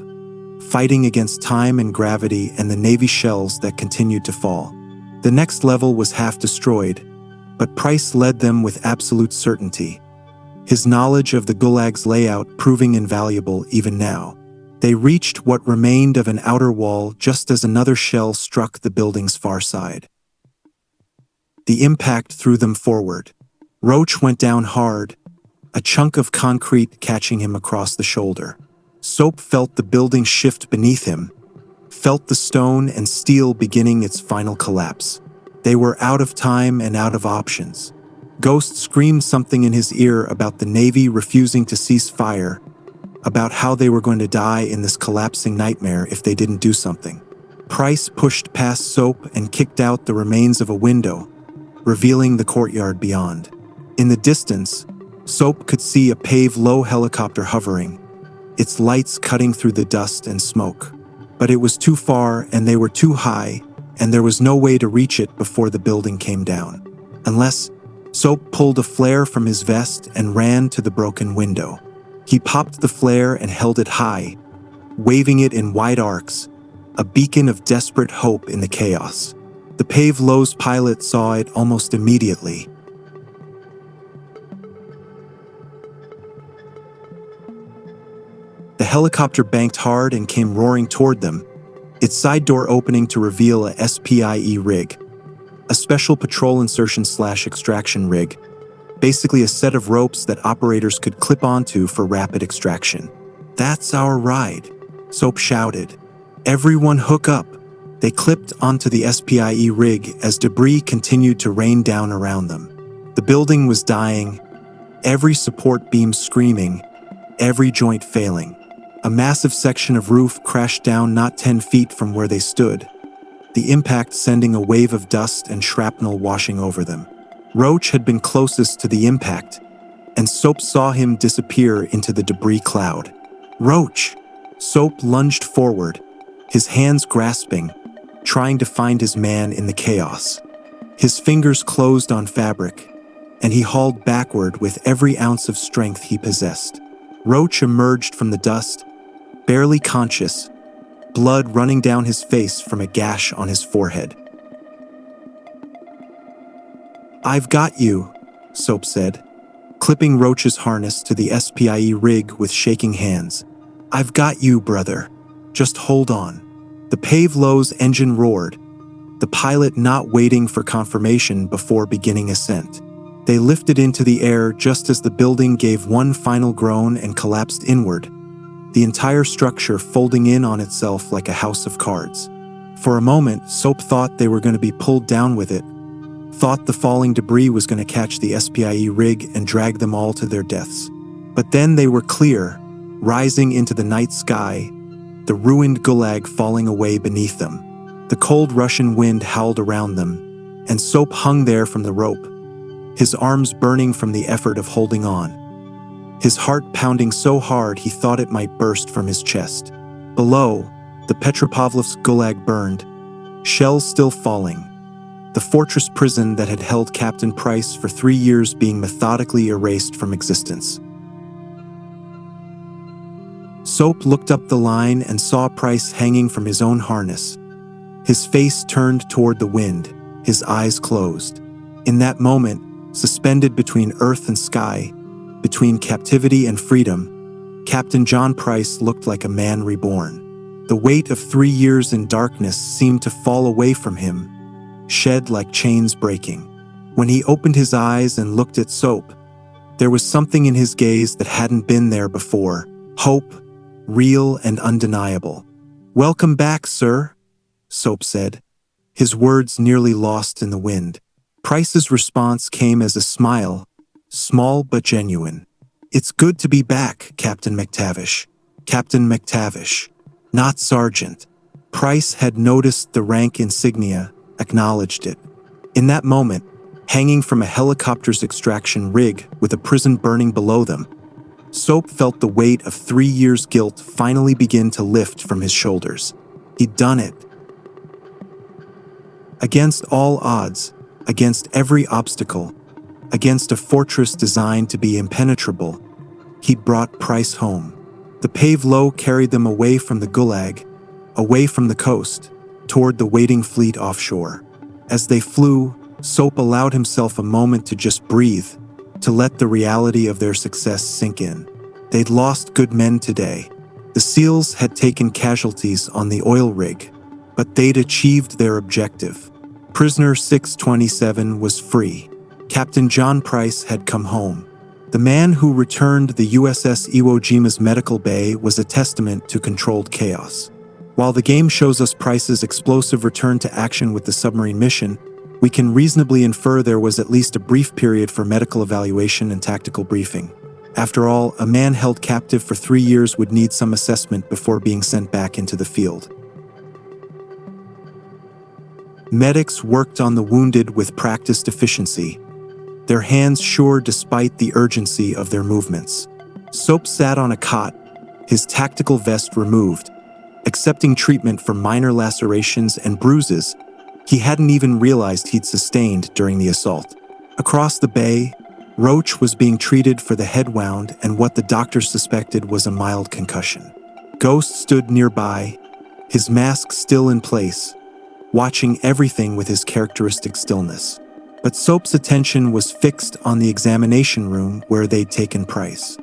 fighting against time and gravity and the Navy shells that continued to fall. The next level was half destroyed, but Price led them with absolute certainty. his knowledge of the Gulag's layout proving invaluable even now. They reached what remained of an outer wall just as another shell struck the building's far side. The impact threw them forward. Roach went down hard, a chunk of concrete catching him across the shoulder. Soap felt the building shift beneath him, felt the stone and steel beginning its final collapse. They were out of time and out of options. Ghost screamed something in his ear about the Navy refusing to cease fire, about how they were going to die in this collapsing nightmare if they didn't do something. Price pushed past Soap and kicked out the remains of a window, revealing the courtyard beyond. In the distance, Soap could see a Pave-Low helicopter hovering, its lights cutting through the dust and smoke. But it was too far and they were too high, and there was no way to reach it before the building came down. Unless Soap pulled a flare from his vest and ran to the broken window. He popped the flare and held it high, waving it in wide arcs, a beacon of desperate hope in the chaos. The Pave-Low's pilot saw it almost immediately. The helicopter banked hard and came roaring toward them, its side door opening to reveal a SPIE rig, a special patrol insertion/extraction rig, basically a set of ropes that operators could clip onto for rapid extraction. "That's our ride," Soap shouted. "Everyone hook up." They clipped onto the SPIE rig as debris continued to rain down around them. The building was dying, every support beam screaming, every joint failing. A massive section of roof crashed down not 10 feet from where they stood, the impact sending a wave of dust and shrapnel washing over them. Roach had been closest to the impact, and Soap saw him disappear into the debris cloud. "Roach!" Soap lunged forward, his hands grasping, trying to find his man in the chaos. His fingers closed on fabric, and he hauled backward with every ounce of strength he possessed. Roach emerged from the dust, barely conscious, blood running down his face from a gash on his forehead. "I've got you," Soap said, clipping Roach's harness to the SPIE rig with shaking hands. "I've got you, brother. Just hold on." The Pave-Low's engine roared, the pilot not waiting for confirmation before beginning ascent. They lifted into the air just as the building gave one final groan and collapsed inward, the entire structure folding in on itself like a house of cards. For a moment, Soap thought they were going to be pulled down with it, thought the falling debris was going to catch the SPIE rig and drag them all to their deaths. But then they were clear, rising into the night sky, the ruined Gulag falling away beneath them. The cold Russian wind howled around them, and Soap hung there from the rope, his arms burning from the effort of holding on, his heart pounding so hard he thought it might burst from his chest. Below, the Petropavlovsk Gulag burned, shells still falling, the fortress prison that had held Captain Price for 3 years being methodically erased from existence. Soap looked up the line and saw Price hanging from his own harness, his face turned toward the wind, his eyes closed. In that moment, suspended between earth and sky, between captivity and freedom, Captain John Price looked like a man reborn. The weight of 3 years in darkness seemed to fall away from him, shed like chains breaking. When he opened his eyes and looked at Soap, there was something in his gaze that hadn't been there before, hope, real and undeniable. "Welcome back, sir," Soap said, his words nearly lost in the wind. Price's response came as a smile, small but genuine. "It's good to be back, Captain MacTavish. Captain MacTavish, not Sergeant." Price had noticed the rank insignia, acknowledged it. In that moment, hanging from a helicopter's extraction rig with a prison burning below them, Soap felt the weight of 3 years' guilt finally begin to lift from his shoulders. He'd done it. Against all odds, against every obstacle, against a fortress designed to be impenetrable, he'd brought Price home. The Pave-Low carried them away from the Gulag, away from the coast, toward the waiting fleet offshore. As they flew, Soap allowed himself a moment to just breathe, to let the reality of their success sink in. They'd lost good men today. The SEALs had taken casualties on the oil rig, but they'd achieved their objective. Prisoner 627 was free. Captain John Price had come home. The man who returned the USS Iwo Jima's medical bay was a testament to controlled chaos. While the game shows us Price's explosive return to action with the submarine mission, we can reasonably infer there was at least a brief period for medical evaluation and tactical briefing. After all, a man held captive for 3 years would need some assessment before being sent back into the field. Medics worked on the wounded with practiced efficiency, their hands sure despite the urgency of their movements. Soap sat on a cot, his tactical vest removed, accepting treatment for minor lacerations and bruises he hadn't even realized he'd sustained during the assault. Across the bay, Roach was being treated for the head wound and what the doctors suspected was a mild concussion. Ghost stood nearby, his mask still in place, watching everything with his characteristic stillness. But Soap's attention was fixed on the examination room where they'd taken Price.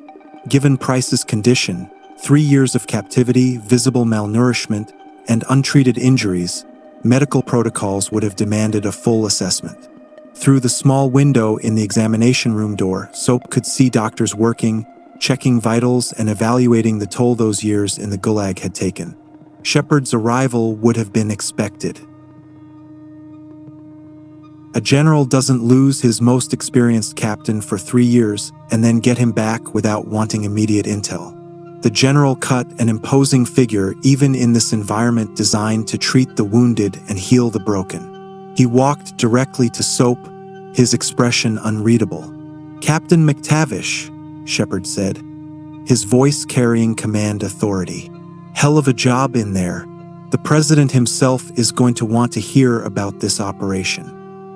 Given Price's condition, 3 years of captivity, visible malnourishment, and untreated injuries, medical protocols would have demanded a full assessment. Through the small window in the examination room door, Soap could see doctors working, checking vitals, and evaluating the toll those years in the Gulag had taken. Shepard's arrival would have been expected. A general doesn't lose his most experienced captain for 3 years and then get him back without wanting immediate intel. The general cut an imposing figure even in this environment designed to treat the wounded and heal the broken. He walked directly to Soap, his expression unreadable. "Captain MacTavish," Shepard said, his voice carrying command authority. "Hell of a job in there. The president himself is going to want to hear about this operation."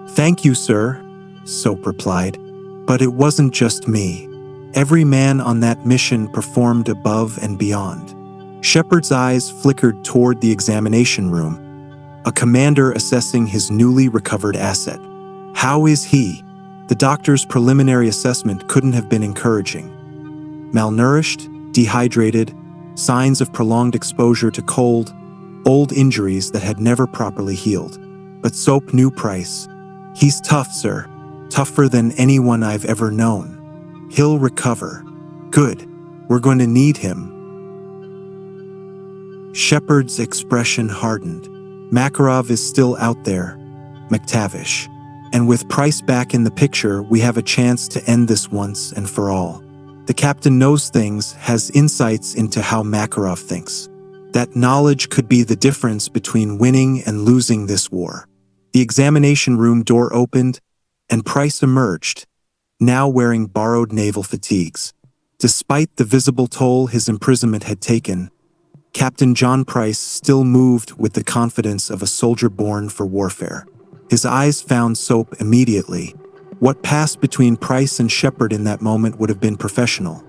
"Thank you, sir," Soap replied. "But it wasn't just me. Every man on that mission performed above and beyond." Shepard's eyes flickered toward the examination room, a commander assessing his newly recovered asset. "How is he?" The doctor's preliminary assessment couldn't have been encouraging. Malnourished, dehydrated, signs of prolonged exposure to cold, old injuries that had never properly healed. But Soap knew Price. "He's tough, sir. Tougher than anyone I've ever known. He'll recover." "Good. We're going to need him." Shepard's expression hardened. Makarov is still out there, MacTavish. And with Price back in the picture, we have a chance to end this once and for all. The captain knows things, has insights into how Makarov thinks. That knowledge could be the difference between winning and losing this war. The examination room door opened, and Price emerged, now wearing borrowed naval fatigues. Despite the visible toll his imprisonment had taken, Captain John Price still moved with the confidence of a soldier born for warfare. His eyes found Soap immediately. What passed between Price and Shepard in that moment would have been professional.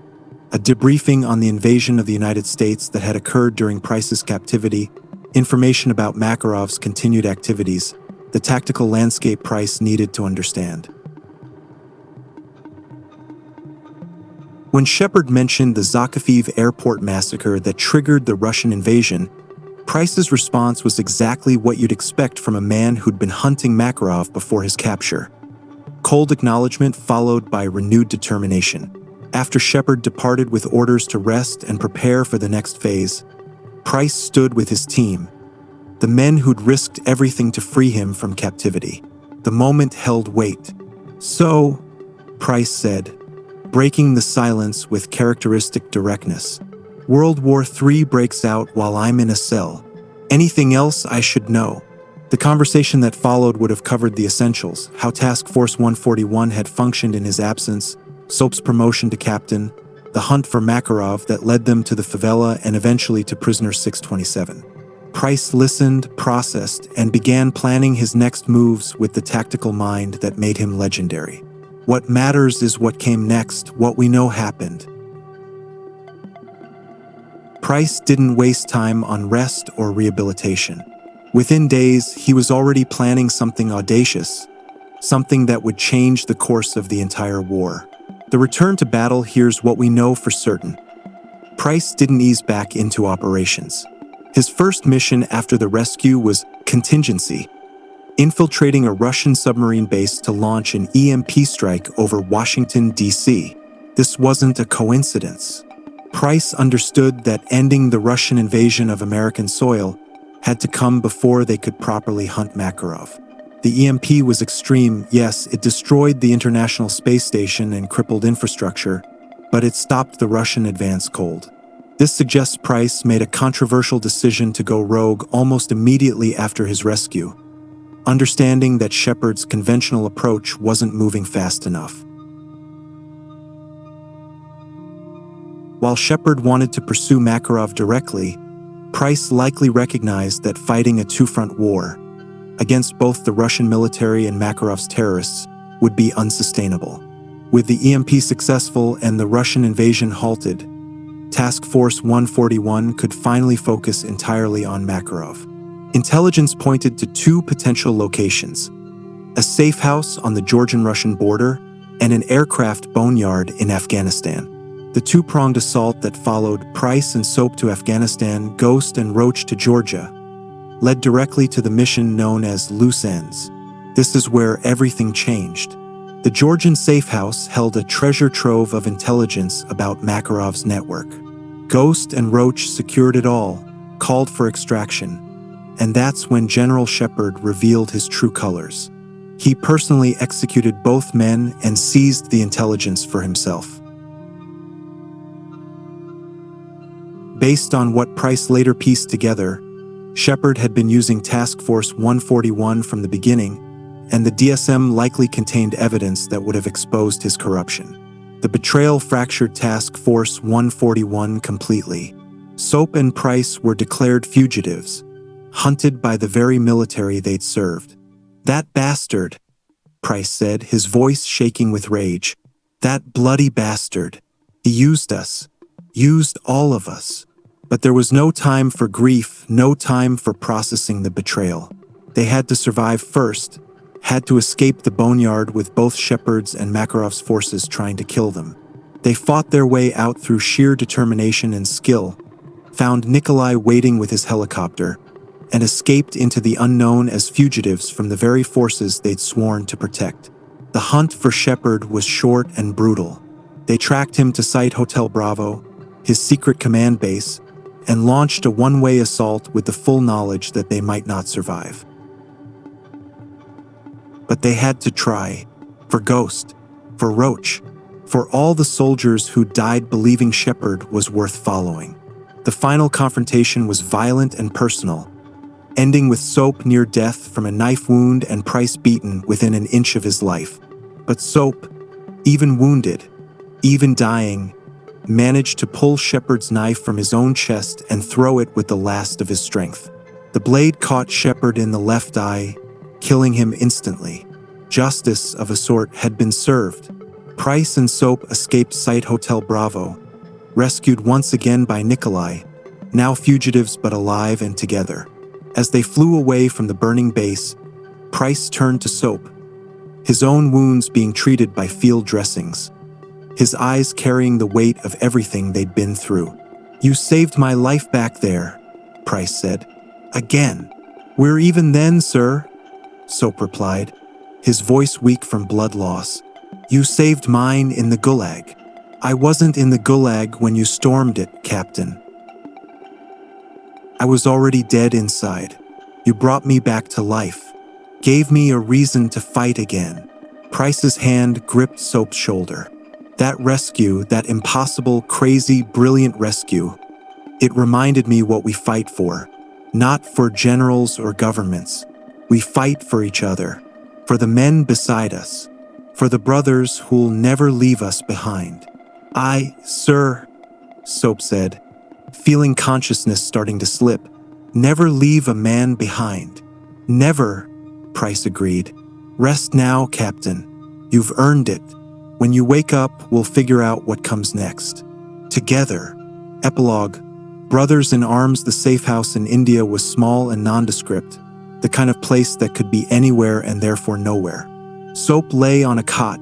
A debriefing on the invasion of the United States that had occurred during Price's captivity, information about Makarov's continued activities, the tactical landscape Price needed to understand. When Shepard mentioned the Zakhaev airport massacre that triggered the Russian invasion, Price's response was exactly what you'd expect from a man who'd been hunting Makarov before his capture. Cold acknowledgement followed by renewed determination. After Shepard departed with orders to rest and prepare for the next phase, Price stood with his team, the men who'd risked everything to free him from captivity. The moment held weight. "So," Price said, breaking the silence with characteristic directness, "World War III breaks out while I'm in a cell. Anything else I should know?" The conversation that followed would have covered the essentials: how Task Force 141 had functioned in his absence, Soap's promotion to captain, the hunt for Makarov that led them to the favela and eventually to prisoner 627. Price listened, processed, and began planning his next moves with the tactical mind that made him legendary. What matters is what came next, what we know happened. Price didn't waste time on rest or rehabilitation. Within days, he was already planning something audacious, something that would change the course of the entire war. The return to battle, here's what we know for certain. Price didn't ease back into operations. His first mission after the rescue was contingency, infiltrating a Russian submarine base to launch an EMP strike over Washington, D.C. This wasn't a coincidence. Price understood that ending the Russian invasion of American soil had to come before they could properly hunt Makarov. The EMP was extreme, yes, it destroyed the International Space Station and crippled infrastructure, but it stopped the Russian advance cold. This suggests Price made a controversial decision to go rogue almost immediately after his rescue, understanding that Shepard's conventional approach wasn't moving fast enough. While Shepard wanted to pursue Makarov directly, Price likely recognized that fighting a two-front war against both the Russian military and Makarov's terrorists would be unsustainable. With the EMP successful and the Russian invasion halted, Task Force 141 could finally focus entirely on Makarov. Intelligence pointed to two potential locations: a safe house on the Georgian-Russian border and an aircraft boneyard in Afghanistan. The two-pronged assault that followed Price and Soap to Afghanistan, Ghost and Roach to Georgia, led directly to the mission known as Loose Ends. This is where everything changed. The Georgian safe house held a treasure trove of intelligence about Makarov's network. Ghost and Roach secured it all, called for extraction, and that's when General Shepard revealed his true colors. He personally executed both men and seized the intelligence for himself. Based on what Price later pieced together, Shepard had been using Task Force 141 from the beginning, and the DSM likely contained evidence that would have exposed his corruption. The betrayal fractured Task Force 141 completely. Soap and Price were declared fugitives, hunted by the very military they'd served. "That bastard," Price said, his voice shaking with rage. "That bloody bastard. He used us. Used all of us." But there was no time for grief, no time for processing the betrayal. They had to survive first, had to escape the boneyard with both Shepard's and Makarov's forces trying to kill them. They fought their way out through sheer determination and skill, found Nikolai waiting with his helicopter, and escaped into the unknown as fugitives from the very forces they'd sworn to protect. The hunt for Shepard was short and brutal. They tracked him to Site Hotel Bravo, his secret command base, and launched a one-way assault with the full knowledge that they might not survive. But they had to try. For Ghost, for Roach, for all the soldiers who died believing Shepard was worth following. The final confrontation was violent and personal, ending with Soap near death from a knife wound and Price beaten within an inch of his life. But Soap, even wounded, even dying, managed to pull Shepard's knife from his own chest and throw it with the last of his strength. The blade caught Shepard in the left eye, killing him instantly. Justice of a sort had been served. Price and Soap escaped Site Hotel Bravo, rescued once again by Nikolai, now fugitives but alive and together. As they flew away from the burning base, Price turned to Soap, his own wounds being treated by field dressings, his eyes carrying the weight of everything they'd been through. "You saved my life back there," Price said. "Again." "We're even then, sir," Soap replied, his voice weak from blood loss. "You saved mine in the Gulag. I wasn't in the Gulag when you stormed it, Captain. I was already dead inside. You brought me back to life, gave me a reason to fight again." Price's hand gripped Soap's shoulder. That rescue, that impossible, crazy, brilliant rescue, it reminded me what we fight for. Not for generals or governments. We fight for each other, for the men beside us, for the brothers who'll never leave us behind. Sir, Soap said, feeling consciousness starting to slip. "Never leave a man behind." "Never," Price agreed. "Rest now, Captain. You've earned it. When you wake up, we'll figure out what comes next. Together." Epilogue. Brothers in Arms. The safe house in India was small and nondescript, the kind of place that could be anywhere and therefore nowhere. Soap lay on a cot,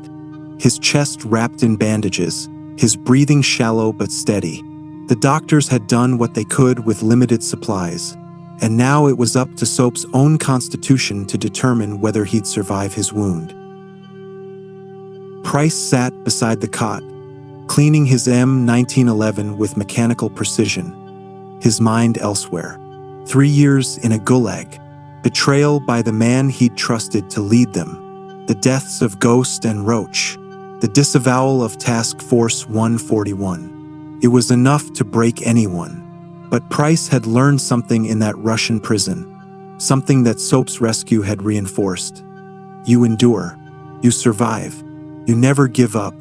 his chest wrapped in bandages, his breathing shallow but steady. The doctors had done what they could with limited supplies, and now it was up to Soap's own constitution to determine whether he'd survive his wound. Price sat beside the cot, cleaning his M1911 with mechanical precision, his mind elsewhere. 3 years in a gulag, betrayal by the man he'd trusted to lead them, the deaths of Ghost and Roach, the disavowal of Task Force 141. It was enough to break anyone. But Price had learned something in that Russian prison, something that Soap's rescue had reinforced. You endure. You survive. You never give up.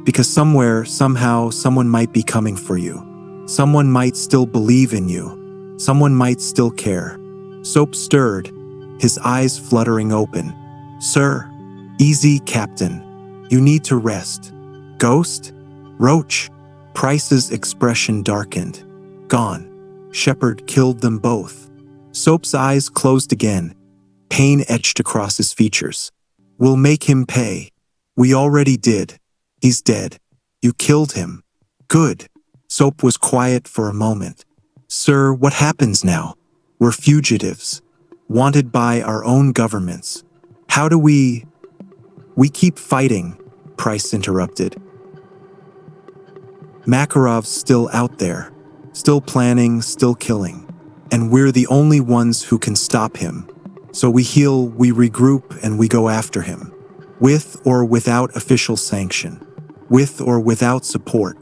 Because somewhere, somehow, someone might be coming for you. Someone might still believe in you. Someone might still care. Soap stirred, his eyes fluttering open. Sir, easy, Captain. You need to rest. Ghost? Roach? Price's expression darkened. Gone. Shepard killed them both. Soap's eyes closed again. Pain etched across his features. We'll make him pay. We already did. He's dead. You killed him. Good. Soap was quiet for a moment. Sir, what happens now? We're fugitives. Wanted by our own governments. How do we... We keep fighting, Price interrupted. Makarov's still out there. Still planning, still killing. And we're the only ones who can stop him. So we heal, we regroup, and we go after him. With or without official sanction. With or without support.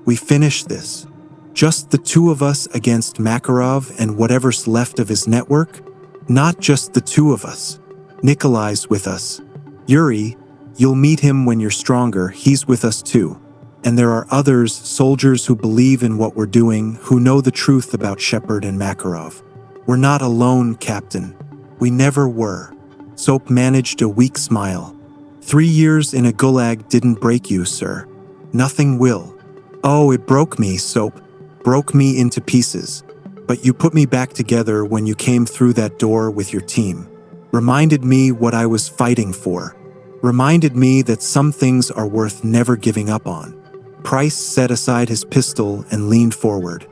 We finish this. Just the two of us against Makarov and whatever's left of his network? Not just the two of us. Nikolai's with us. Yuri, you'll meet him when you're stronger, he's with us too. And there are others, soldiers who believe in what we're doing, who know the truth about Shepard and Makarov. We're not alone, Captain. We never were. Soap managed a weak smile. 3 years in a gulag didn't break you, sir. Nothing will. Oh, it broke me, Soap. Broke me into pieces. But you put me back together when you came through that door with your team. Reminded me what I was fighting for. Reminded me that some things are worth never giving up on. Price set aside his pistol and leaned forward.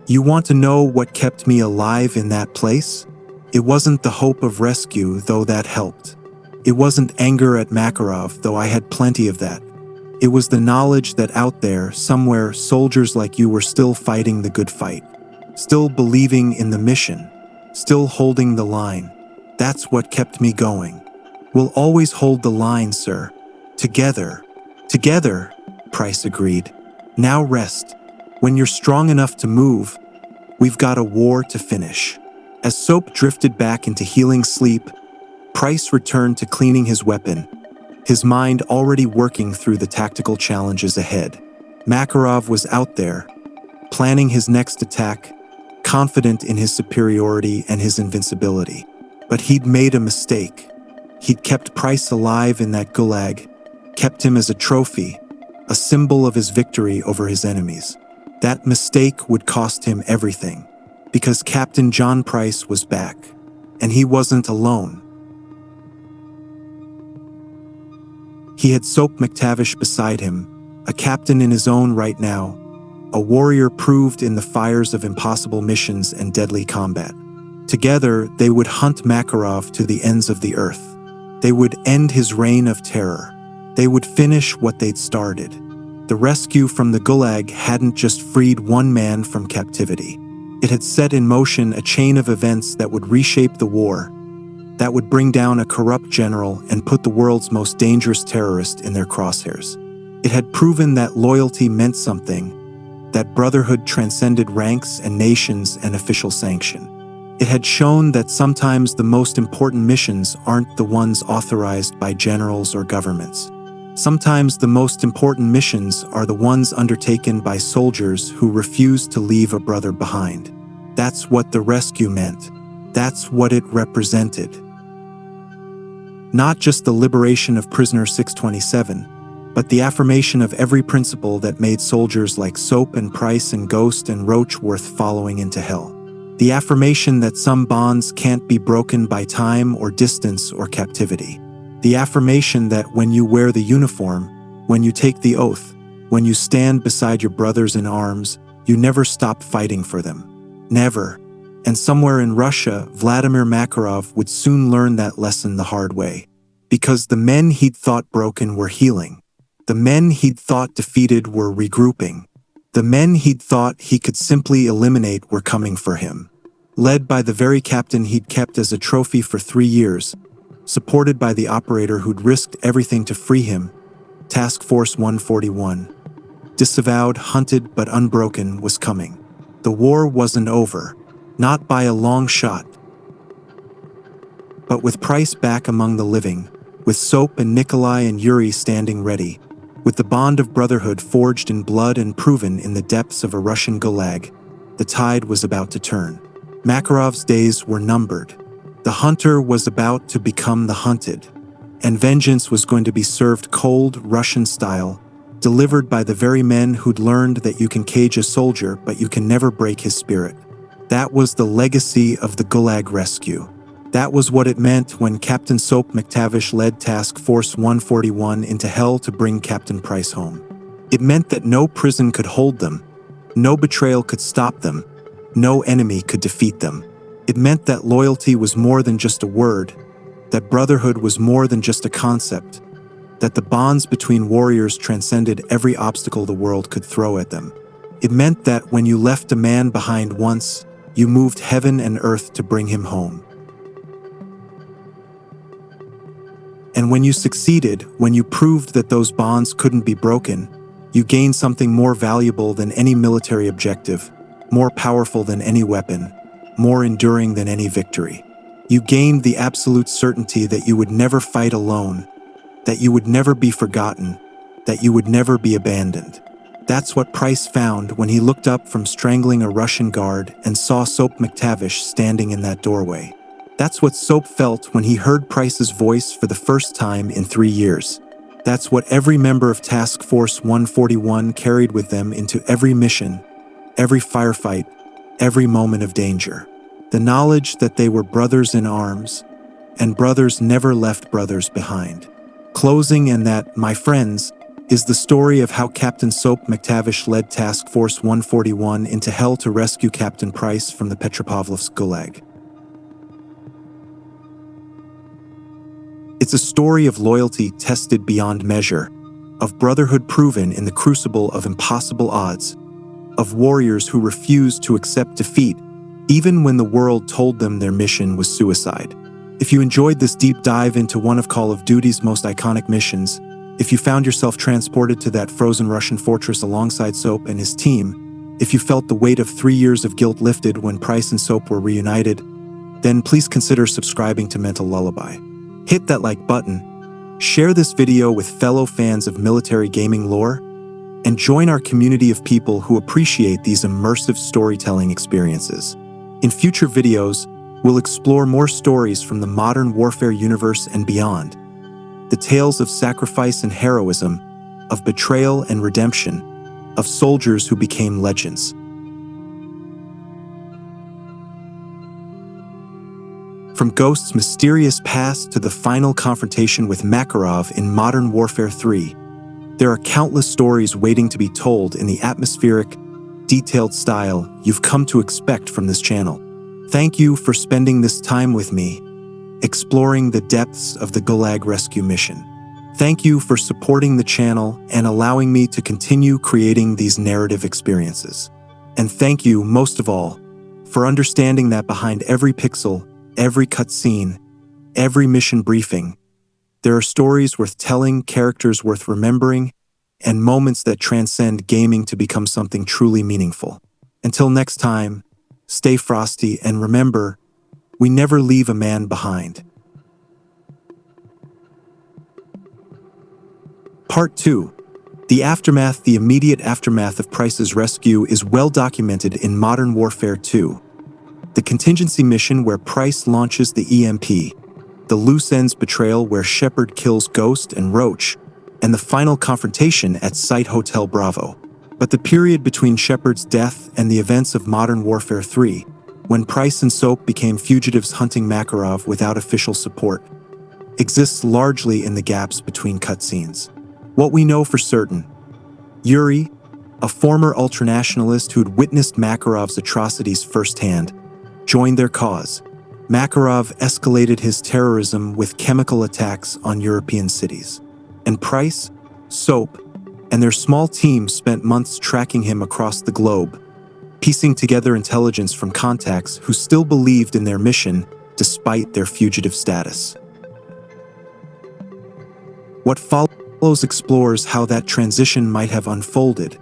You want to know what kept me alive in that place? It wasn't the hope of rescue, though that helped. It wasn't anger at Makarov, though I had plenty of that. It was the knowledge that out there, somewhere, soldiers like you were still fighting the good fight. Still believing in the mission. Still holding the line. That's what kept me going. We'll always hold the line, sir. Together. Together, Price agreed. Now rest. When you're strong enough to move, we've got a war to finish. As Soap drifted back into healing sleep, Price returned to cleaning his weapon, his mind already working through the tactical challenges ahead. Makarov was out there, planning his next attack, confident in his superiority and his invincibility. But he'd made a mistake. He'd kept Price alive in that gulag, kept him as a trophy, a symbol of his victory over his enemies. That mistake would cost him everything, because Captain John Price was back, and he wasn't alone. He had Soap MacTavish beside him, a captain in his own right now, a warrior proved in the fires of impossible missions and deadly combat. Together, they would hunt Makarov to the ends of the earth. They would end his reign of terror. They would finish what they'd started. The rescue from the Gulag hadn't just freed one man from captivity. It had set in motion a chain of events that would reshape the war, that would bring down a corrupt general and put the world's most dangerous terrorist in their crosshairs. It had proven that loyalty meant something, that brotherhood transcended ranks and nations and official sanction. It had shown that sometimes the most important missions aren't the ones authorized by generals or governments. Sometimes the most important missions are the ones undertaken by soldiers who refuse to leave a brother behind. That's what the rescue meant. That's what it represented. Not just the liberation of prisoner 627, but the affirmation of every principle that made soldiers like Soap and Price and Ghost and Roach worth following into hell. The affirmation that some bonds can't be broken by time or distance or captivity. The affirmation that when you wear the uniform, when you take the oath, when you stand beside your brothers in arms, you never stop fighting for them. Never. And somewhere in Russia, Vladimir Makarov would soon learn that lesson the hard way. Because the men he'd thought broken were healing. The men he'd thought defeated were regrouping. The men he'd thought he could simply eliminate were coming for him. Led by the very captain he'd kept as a trophy for 3 years, supported by the operator who'd risked everything to free him, Task Force 141. Disavowed, hunted, but unbroken, was coming. The war wasn't over, not by a long shot. But with Price back among the living, with Soap and Nikolai and Yuri standing ready, with the bond of brotherhood forged in blood and proven in the depths of a Russian gulag, the tide was about to turn. Makarov's days were numbered. The hunter was about to become the hunted, and vengeance was going to be served cold, Russian style, delivered by the very men who'd learned that you can cage a soldier but you can never break his spirit. That was the legacy of the Gulag rescue. That was what it meant when Captain Soap MacTavish led Task Force 141 into hell to bring Captain Price home. It meant that no prison could hold them, no betrayal could stop them, no enemy could defeat them. It meant that loyalty was more than just a word, that brotherhood was more than just a concept, that the bonds between warriors transcended every obstacle the world could throw at them. It meant that when you left a man behind once, you moved heaven and earth to bring him home. And when you succeeded, when you proved that those bonds couldn't be broken, you gained something more valuable than any military objective, more powerful than any weapon, more enduring than any victory. You gained the absolute certainty that you would never fight alone, that you would never be forgotten, that you would never be abandoned. That's what Price found when he looked up from strangling a Russian guard and saw Soap MacTavish standing in that doorway. That's what Soap felt when he heard Price's voice for the first time in 3 years. That's what every member of Task Force 141 carried with them into every mission, every firefight, every moment of danger. The knowledge that they were brothers in arms, and brothers never left brothers behind. Closing, and that, my friends, is the story of how Captain Soap MacTavish led Task Force 141 into hell to rescue Captain Price from the Petropavlovsk Gulag. It's a story of loyalty tested beyond measure, of brotherhood proven in the crucible of impossible odds, of warriors who refused to accept defeat, even when the world told them their mission was suicide. If you enjoyed this deep dive into one of Call of Duty's most iconic missions, if you found yourself transported to that frozen Russian fortress alongside Soap and his team, if you felt the weight of 3 years of guilt lifted when Price and Soap were reunited, then please consider subscribing to Mental Lullaby. Hit that like button, share this video with fellow fans of military gaming lore, and join our community of people who appreciate these immersive storytelling experiences. In future videos, we'll explore more stories from the modern warfare universe and beyond. The tales of sacrifice and heroism, of betrayal and redemption, of soldiers who became legends. From Ghost's mysterious past to the final confrontation with Makarov in Modern Warfare 3, there are countless stories waiting to be told in the atmospheric, detailed style you've come to expect from this channel. Thank you for spending this time with me, exploring the depths of the Gulag rescue mission. Thank you for supporting the channel and allowing me to continue creating these narrative experiences. And thank you, most of all, for understanding that behind every pixel, every cutscene, every mission briefing, there are stories worth telling, characters worth remembering, and moments that transcend gaming to become something truly meaningful. Until next time, stay frosty and remember, we never leave a man behind. Part 2. The immediate aftermath of Price's rescue is well documented in Modern Warfare 2. The contingency mission where Price launches the EMP, the loose ends betrayal where Shepard kills Ghost and Roach, and the final confrontation at Site Hotel Bravo. But the period between Shepard's death and the events of Modern Warfare 3, when Price and Soap became fugitives hunting Makarov without official support, exists largely in the gaps between cutscenes. What we know for certain: Yuri, a former ultranationalist who'd witnessed Makarov's atrocities firsthand, joined their cause. Makarov escalated his terrorism with chemical attacks on European cities. And Price, Soap, and their small team spent months tracking him across the globe, piecing together intelligence from contacts who still believed in their mission despite their fugitive status. What follows explores how that transition might have unfolded,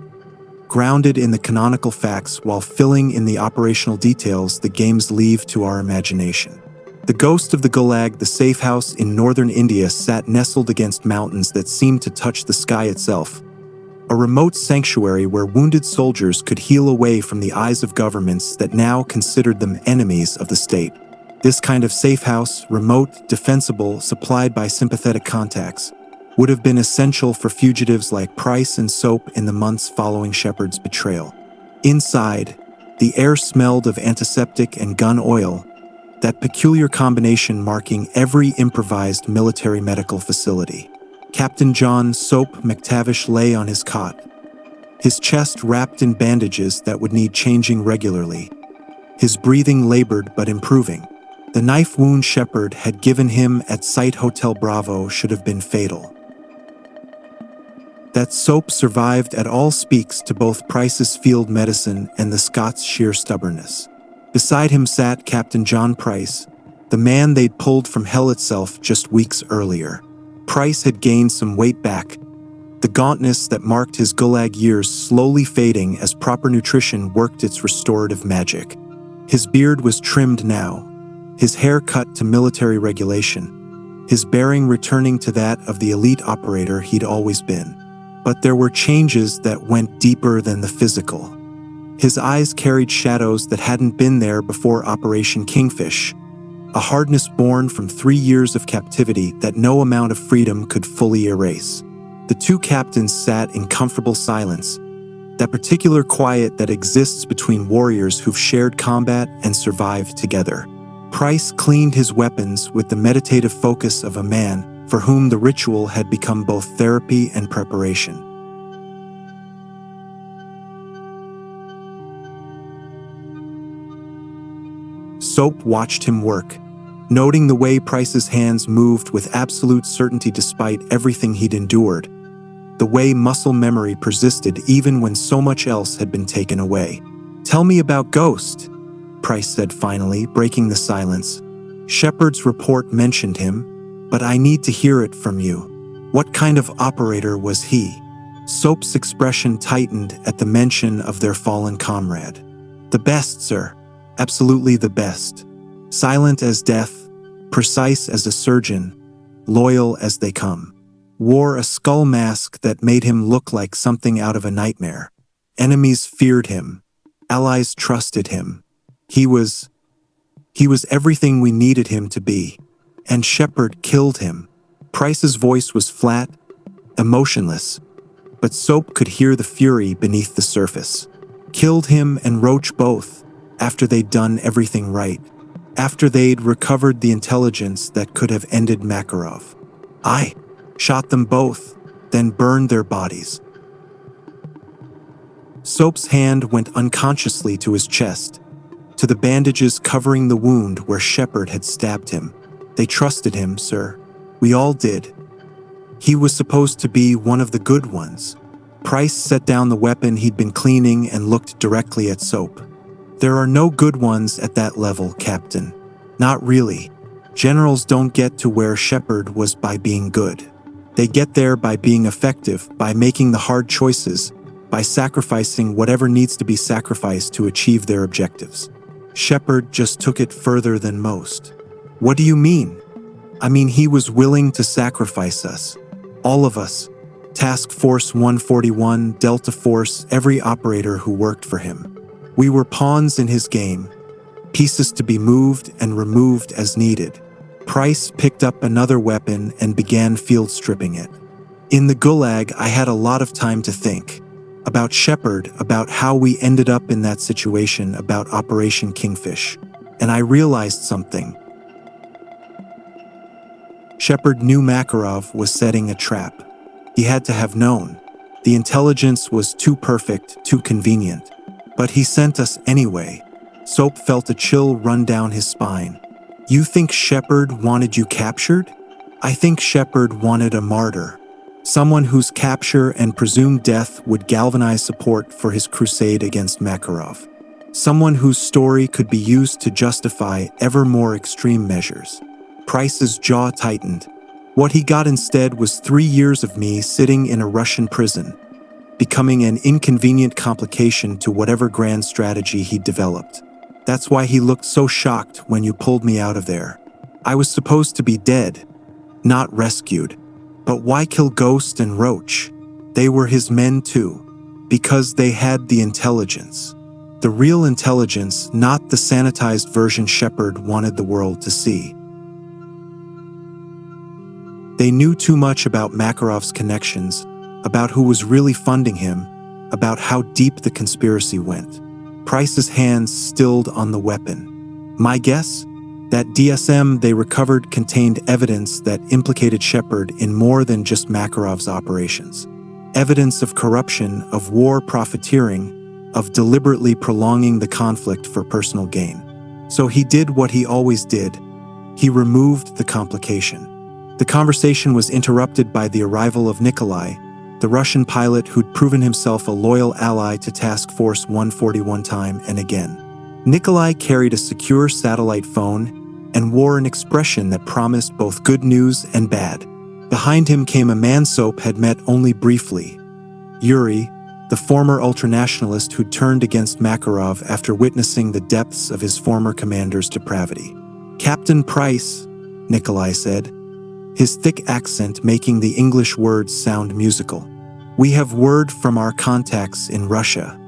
grounded in the canonical facts while filling in the operational details the games leave to our imagination. The ghost of the Gulag, the safe house in northern India, sat nestled against mountains that seemed to touch the sky itself, a remote sanctuary where wounded soldiers could heal away from the eyes of governments that now considered them enemies of the state. This kind of safe house, remote, defensible, supplied by sympathetic contacts, would have been essential for fugitives like Price and Soap in the months following Shepard's betrayal. Inside, the air smelled of antiseptic and gun oil, that peculiar combination marking every improvised military medical facility. Captain John "Soap" MacTavish lay on his cot, his chest wrapped in bandages that would need changing regularly, his breathing labored but improving. The knife wound Shepard had given him at Site Hotel Bravo should have been fatal. That Soap survived at all speaks to both Price's field medicine and the Scots' sheer stubbornness. Beside him sat Captain John Price, the man they'd pulled from hell itself just weeks earlier. Price had gained some weight back, the gauntness that marked his Gulag years slowly fading as proper nutrition worked its restorative magic. His beard was trimmed now, his hair cut to military regulation, his bearing returning to that of the elite operator he'd always been. But there were changes that went deeper than the physical. His eyes carried shadows that hadn't been there before Operation Kingfish, a hardness born from 3 years of captivity that no amount of freedom could fully erase. The two captains sat in comfortable silence, that particular quiet that exists between warriors who've shared combat and survived together. Price cleaned his weapons with the meditative focus of a man for whom the ritual had become both therapy and preparation. Soap watched him work, noting the way Price's hands moved with absolute certainty despite everything he'd endured, the way muscle memory persisted even when so much else had been taken away. "Tell me about Ghost," Price said finally, breaking the silence. "Shepard's report mentioned him, but I need to hear it from you. What kind of operator was he?" Soap's expression tightened at the mention of their fallen comrade. "The best, sir. Absolutely the best. Silent as death, precise as a surgeon, loyal as they come. Wore a skull mask that made him look like something out of a nightmare. Enemies feared him. Allies trusted him. He was everything we needed him to be. And Shepard killed him." Price's voice was flat, emotionless, but Soap could hear the fury beneath the surface. "Killed him and Roach both, after they'd done everything right. After they'd recovered the intelligence that could have ended Makarov. I shot them both, then burned their bodies." Soap's hand went unconsciously to his chest, to the bandages covering the wound where Shepard had stabbed him. "They trusted him, sir. We all did. He was supposed to be one of the good ones." Price set down the weapon he'd been cleaning and looked directly at Soap. "There are no good ones at that level, Captain. Not really. Generals don't get to where Shepard was by being good. They get there by being effective, by making the hard choices, by sacrificing whatever needs to be sacrificed to achieve their objectives. Shepard just took it further than most." "What do you mean?" "I mean, he was willing to sacrifice us. All of us. Task Force 141, Delta Force, every operator who worked for him. We were pawns in his game, pieces to be moved and removed as needed." Price picked up another weapon and began field stripping it. "In the Gulag, I had a lot of time to think. About Shepard, about how we ended up in that situation, about Operation Kingfish. And I realized something. Shepard knew Makarov was setting a trap. He had to have known. The intelligence was too perfect, too convenient. But he sent us anyway. Soap felt a chill run down his spine. You think Shepard wanted you captured? I think Shepard wanted a martyr. Someone whose capture and presumed death would galvanize support for his crusade against Makarov. Someone whose story could be used to justify ever more extreme measures. Price's jaw tightened. What he got instead was 3 years of me sitting in a Russian prison, becoming an inconvenient complication to whatever grand strategy he'd developed. That's why he looked so shocked when you pulled me out of there. I was supposed to be dead, not rescued. But why kill Ghost and Roach? They were his men too, because they had the intelligence. The real intelligence, not the sanitized version Shepard wanted the world to see. They knew too much about Makarov's connections, about who was really funding him, about how deep the conspiracy went. Price's hands stilled on the weapon. My guess? That DSM they recovered contained evidence that implicated Shepard in more than just Makarov's operations. Evidence of corruption, of war profiteering, of deliberately prolonging the conflict for personal gain. So he did what he always did. He removed the complication. The conversation was interrupted by the arrival of Nikolai, the Russian pilot who'd proven himself a loyal ally to Task Force 141 time and again. Nikolai carried a secure satellite phone and wore an expression that promised both good news and bad. Behind him came a man Soap had met only briefly. Yuri, the former ultranationalist who'd turned against Makarov after witnessing the depths of his former commander's depravity. Captain Price, Nikolai said, his thick accent making the English words sound musical. We have word from our contacts in Russia.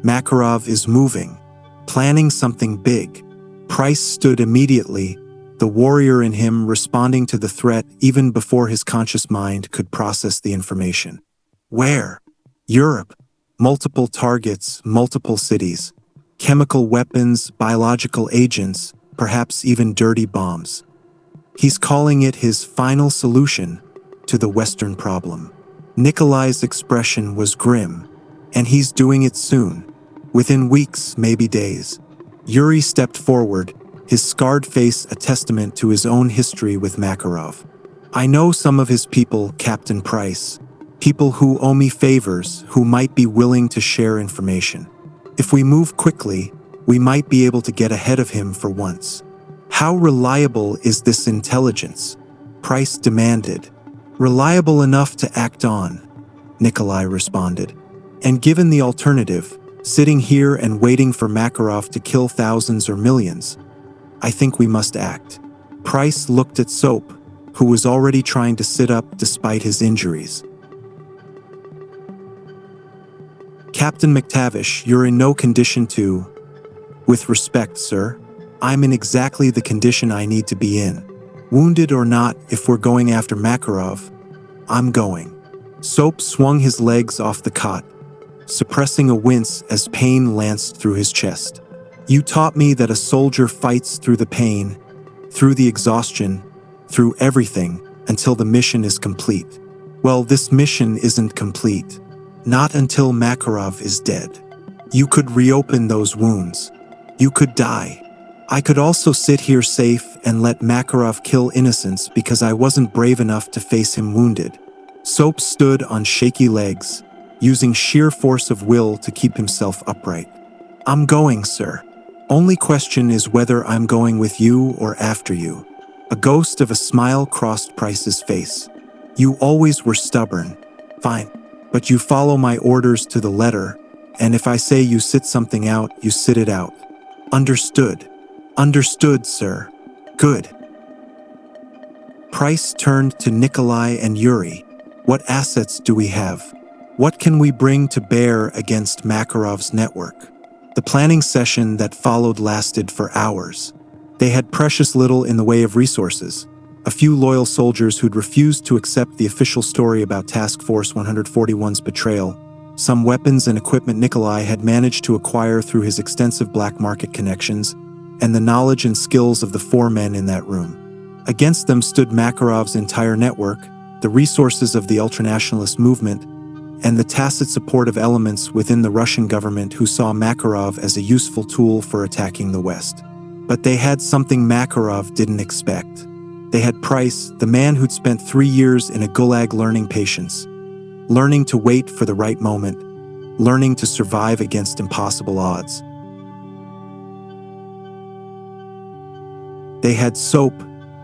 Makarov is moving, planning something big. Price stood immediately, the warrior in him responding to the threat even before his conscious mind could process the information. Where? Europe. Multiple targets, multiple cities. Chemical weapons, biological agents, perhaps even dirty bombs. He's calling it his final solution to the Western problem. Nikolai's expression was grim, and he's doing it soon. Within weeks, maybe days. Yuri stepped forward, his scarred face a testament to his own history with Makarov. I know some of his people, Captain Price. People who owe me favors, who might be willing to share information. If we move quickly, we might be able to get ahead of him for once. How reliable is this intelligence? Price demanded. Reliable enough to act on, Nikolai responded. And given the alternative, sitting here and waiting for Makarov to kill thousands or millions, I think we must act. Price looked at Soap, who was already trying to sit up despite his injuries. Captain MacTavish, you're in no condition to... With respect, sir, I'm in exactly the condition I need to be in. Wounded or not, if we're going after Makarov, I'm going. Soap swung his legs off the cot, suppressing a wince as pain lanced through his chest. You taught me that a soldier fights through the pain, through the exhaustion, through everything, until the mission is complete. Well, this mission isn't complete. Not until Makarov is dead. You could reopen those wounds. You could die. I could also sit here safe and let Makarov kill innocents because I wasn't brave enough to face him wounded. Soap stood on shaky legs, using sheer force of will to keep himself upright. I'm going, sir. Only question is whether I'm going with you or after you. A ghost of a smile crossed Price's face. You always were stubborn. Fine. But you follow my orders to the letter, and if I say you sit something out, you sit it out. Understood. Understood, sir. Good. Price turned to Nikolai and Yuri. What assets do we have? What can we bring to bear against Makarov's network? The planning session that followed lasted for hours. They had precious little in the way of resources. A few loyal soldiers who'd refused to accept the official story about Task Force 141's betrayal. Some weapons and equipment Nikolai had managed to acquire through his extensive black market connections, and the knowledge and skills of the four men in that room. Against them stood Makarov's entire network, the resources of the ultranationalist movement, and the tacit support of elements within the Russian government who saw Makarov as a useful tool for attacking the West. But they had something Makarov didn't expect. They had Price, the man who'd spent 3 years in a gulag learning patience, learning to wait for the right moment, learning to survive against impossible odds. They had Soap,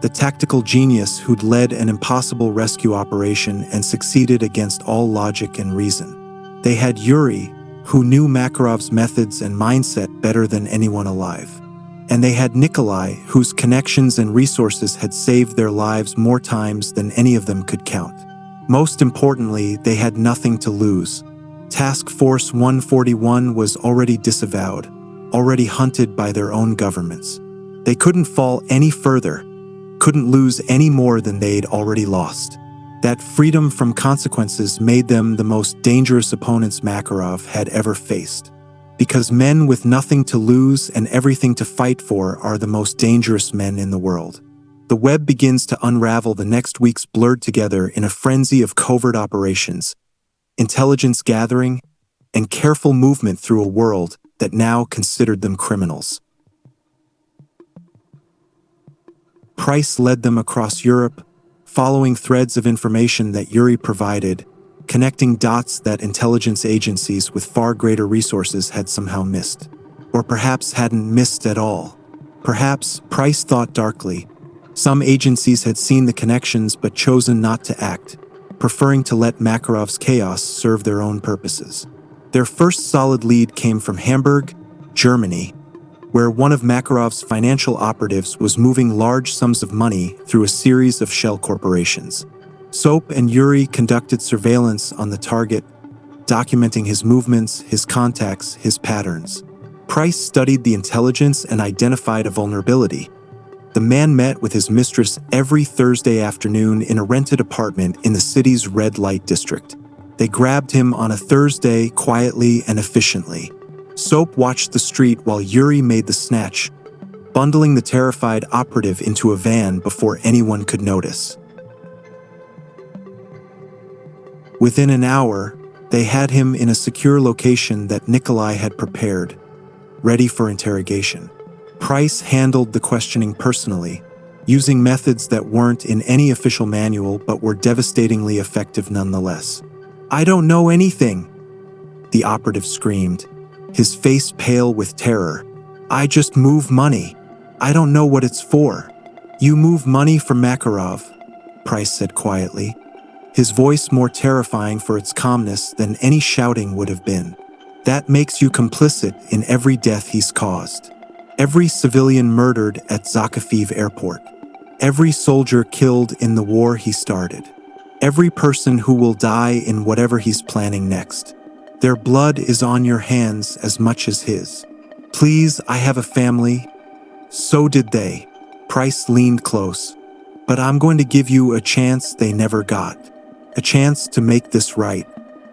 the tactical genius who'd led an impossible rescue operation and succeeded against all logic and reason. They had Yuri, who knew Makarov's methods and mindset better than anyone alive. And they had Nikolai, whose connections and resources had saved their lives more times than any of them could count. Most importantly, they had nothing to lose. Task Force 141 was already disavowed, already hunted by their own governments. They couldn't fall any further, couldn't lose any more than they'd already lost. That freedom from consequences made them the most dangerous opponents Makarov had ever faced. Because men with nothing to lose and everything to fight for are the most dangerous men in the world. The web begins to unravel the next weeks blurred together in a frenzy of covert operations, intelligence gathering, and careful movement through a world that now considered them criminals. Price led them across Europe, following threads of information that Yuri provided, connecting dots that intelligence agencies with far greater resources had somehow missed. Or perhaps hadn't missed at all. Perhaps, Price thought darkly, some agencies had seen the connections but chosen not to act, preferring to let Makarov's chaos serve their own purposes. Their first solid lead came from Hamburg, Germany, where one of Makarov's financial operatives was moving large sums of money through a series of shell corporations. Soap and Yuri conducted surveillance on the target, documenting his movements, his contacts, his patterns. Price studied the intelligence and identified a vulnerability. The man met with his mistress every Thursday afternoon in a rented apartment in the city's red light district. They grabbed him on a Thursday quietly and efficiently. Soap watched the street while Yuri made the snatch, bundling the terrified operative into a van before anyone could notice. Within an hour, they had him in a secure location that Nikolai had prepared, ready for interrogation. Price handled the questioning personally, using methods that weren't in any official manual but were devastatingly effective nonetheless. "I don't know anything," the operative screamed, his face pale with terror. "I just move money. I don't know what it's for." "You move money for Makarov," Price said quietly, his voice more terrifying for its calmness than any shouting would have been. "That makes you complicit in every death he's caused. Every civilian murdered at Zakhaev Airport. Every soldier killed in the war he started. Every person who will die in whatever he's planning next. Their blood is on your hands as much as his. Please, I have a family. So did they." Price leaned close. "But I'm going to give you a chance they never got. A chance to make this right.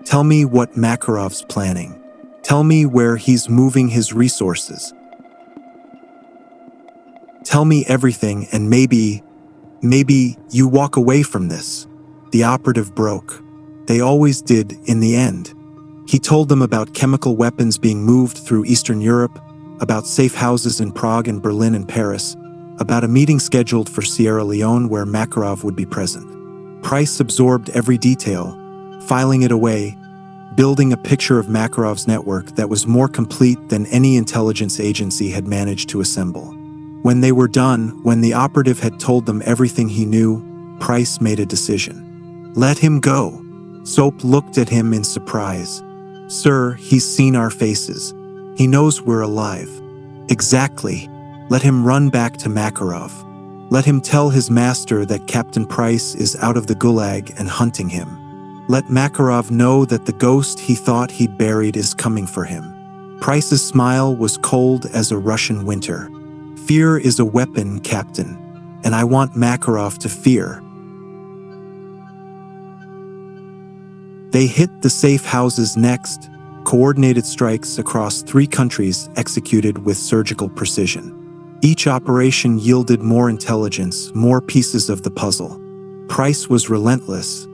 Tell me what Makarov's planning. Tell me where he's moving his resources. Tell me everything and maybe you walk away from this." The operative broke. They always did in the end. He told them about chemical weapons being moved through Eastern Europe, about safe houses in Prague and Berlin and Paris, about a meeting scheduled for Sierra Leone where Makarov would be present. Price absorbed every detail, filing it away, building a picture of Makarov's network that was more complete than any intelligence agency had managed to assemble. When they were done, when the operative had told them everything he knew, Price made a decision. "Let him go." Soap looked at him in surprise. "Sir, he's seen our faces. He knows we're alive." "Exactly. Let him run back to Makarov. Let him tell his master that Captain Price is out of the Gulag and hunting him. Let Makarov know that the ghost he thought he'd buried is coming for him." Price's smile was cold as a Russian winter. "Fear is a weapon, Captain, and I want Makarov to fear." They hit the safe houses next, coordinated strikes across 3 countries executed with surgical precision. Each operation yielded more intelligence, more pieces of the puzzle. Price was relentless,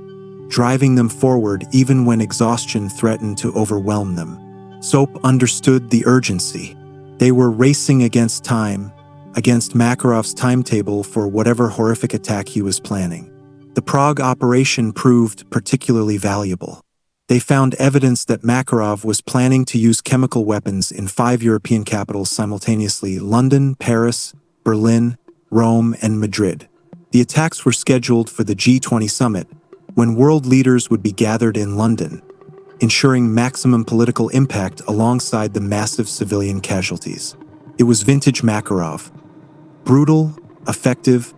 driving them forward even when exhaustion threatened to overwhelm them. Soap understood the urgency. They were racing against time, against Makarov's timetable for whatever horrific attack he was planning. The Prague operation proved particularly valuable. They found evidence that Makarov was planning to use chemical weapons in 5 European capitals simultaneously: London, Paris, Berlin, Rome, and Madrid. The attacks were scheduled for the G20 summit, when world leaders would be gathered in London, ensuring maximum political impact alongside the massive civilian casualties. It was vintage Makarov. Brutal, effective,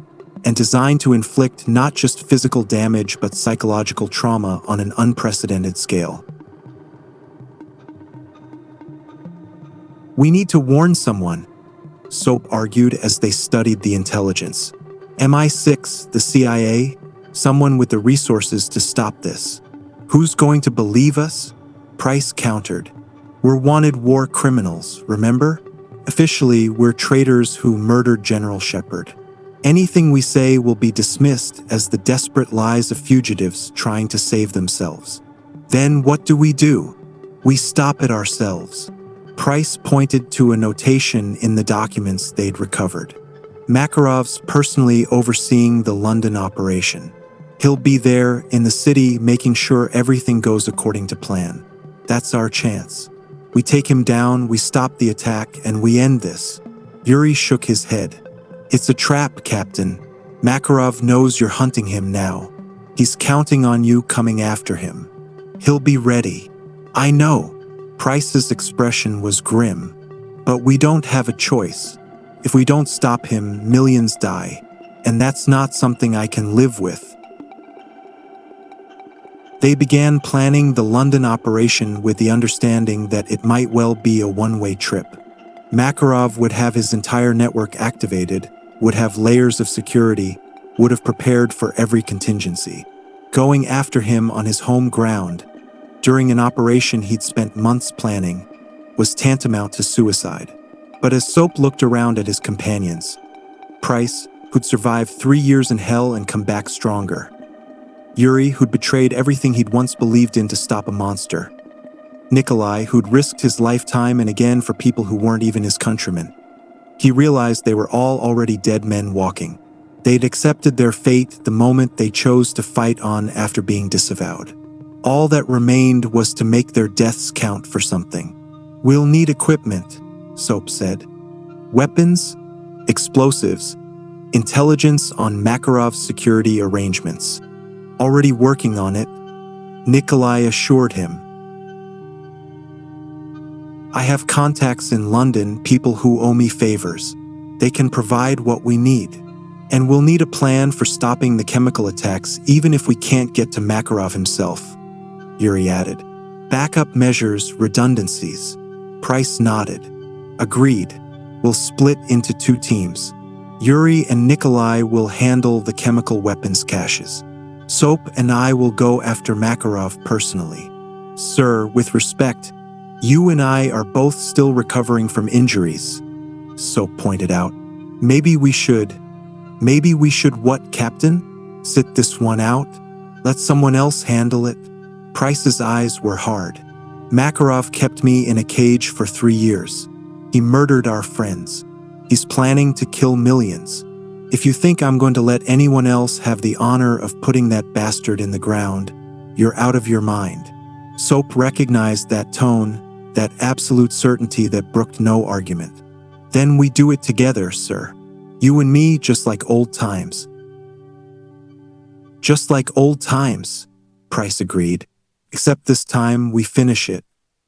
and designed to inflict not just physical damage but psychological trauma on an unprecedented scale. "We need to warn someone," Soap argued as they studied the intelligence. "MI6, the CIA, someone with the resources to stop this. Who's going to believe us?" Price countered. "We're wanted war criminals, remember? Officially, we're traitors who murdered General Shepard. Anything we say will be dismissed as the desperate lies of fugitives trying to save themselves. Then what do? We stop it ourselves." Price pointed to a notation in the documents they'd recovered. "Makarov's personally overseeing the London operation. He'll be there in the city making sure everything goes according to plan. That's our chance. We take him down, we stop the attack, and we end this." Yuri shook his head. "It's a trap, Captain. Makarov knows you're hunting him now. He's counting on you coming after him. He'll be ready." "I know." Price's expression was grim. "But we don't have a choice. If we don't stop him, millions die. And that's not something I can live with." They began planning the London operation with the understanding that it might well be a one-way trip. Makarov would have his entire network activated, would have layers of security, would have prepared for every contingency. Going after him on his home ground, during an operation he'd spent months planning, was tantamount to suicide. But as Soap looked around at his companions, Price, who'd survived 3 years in hell and come back stronger. Yuri, who'd betrayed everything he'd once believed in to stop a monster. Nikolai, who'd risked his life time and again for people who weren't even his countrymen. He realized they were all already dead men walking. They'd accepted their fate the moment they chose to fight on after being disavowed. All that remained was to make their deaths count for something. "We'll need equipment," Soap said. "Weapons, explosives, intelligence on Makarov's security arrangements." "Already working on it," Nikolai assured him. "I have contacts in London, people who owe me favors. They can provide what we need. And we'll need a plan for stopping the chemical attacks even if we can't get to Makarov himself," Yuri added. "Backup measures, redundancies." Price nodded. "Agreed. We'll split into 2 teams. Yuri and Nikolai will handle the chemical weapons caches. Soap and I will go after Makarov personally. Sir, with respect, you and I are both still recovering from injuries," Soap pointed out. Maybe we should what, Captain? Sit this one out? Let someone else handle it?" Price's eyes were hard. "Makarov kept me in a cage for 3 years. He murdered our friends. He's planning to kill millions. If you think I'm going to let anyone else have the honor of putting that bastard in the ground, you're out of your mind." Soap recognized that tone, that absolute certainty that brooked no argument. "Then we do it together, sir. You and me, just like old times." "Just like old times," Price agreed. "Except this time we finish it.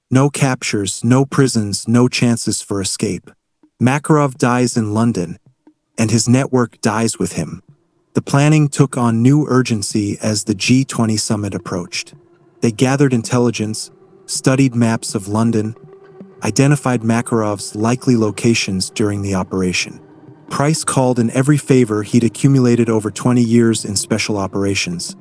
No captures, no prisons, no chances for escape. Makarov dies in London, and his network dies with him." The planning took on new urgency as the G20 summit approached. They gathered intelligence, studied maps of London, identified Makarov's likely locations during the operation. Price called in every favor he'd accumulated over 20 years in special operations,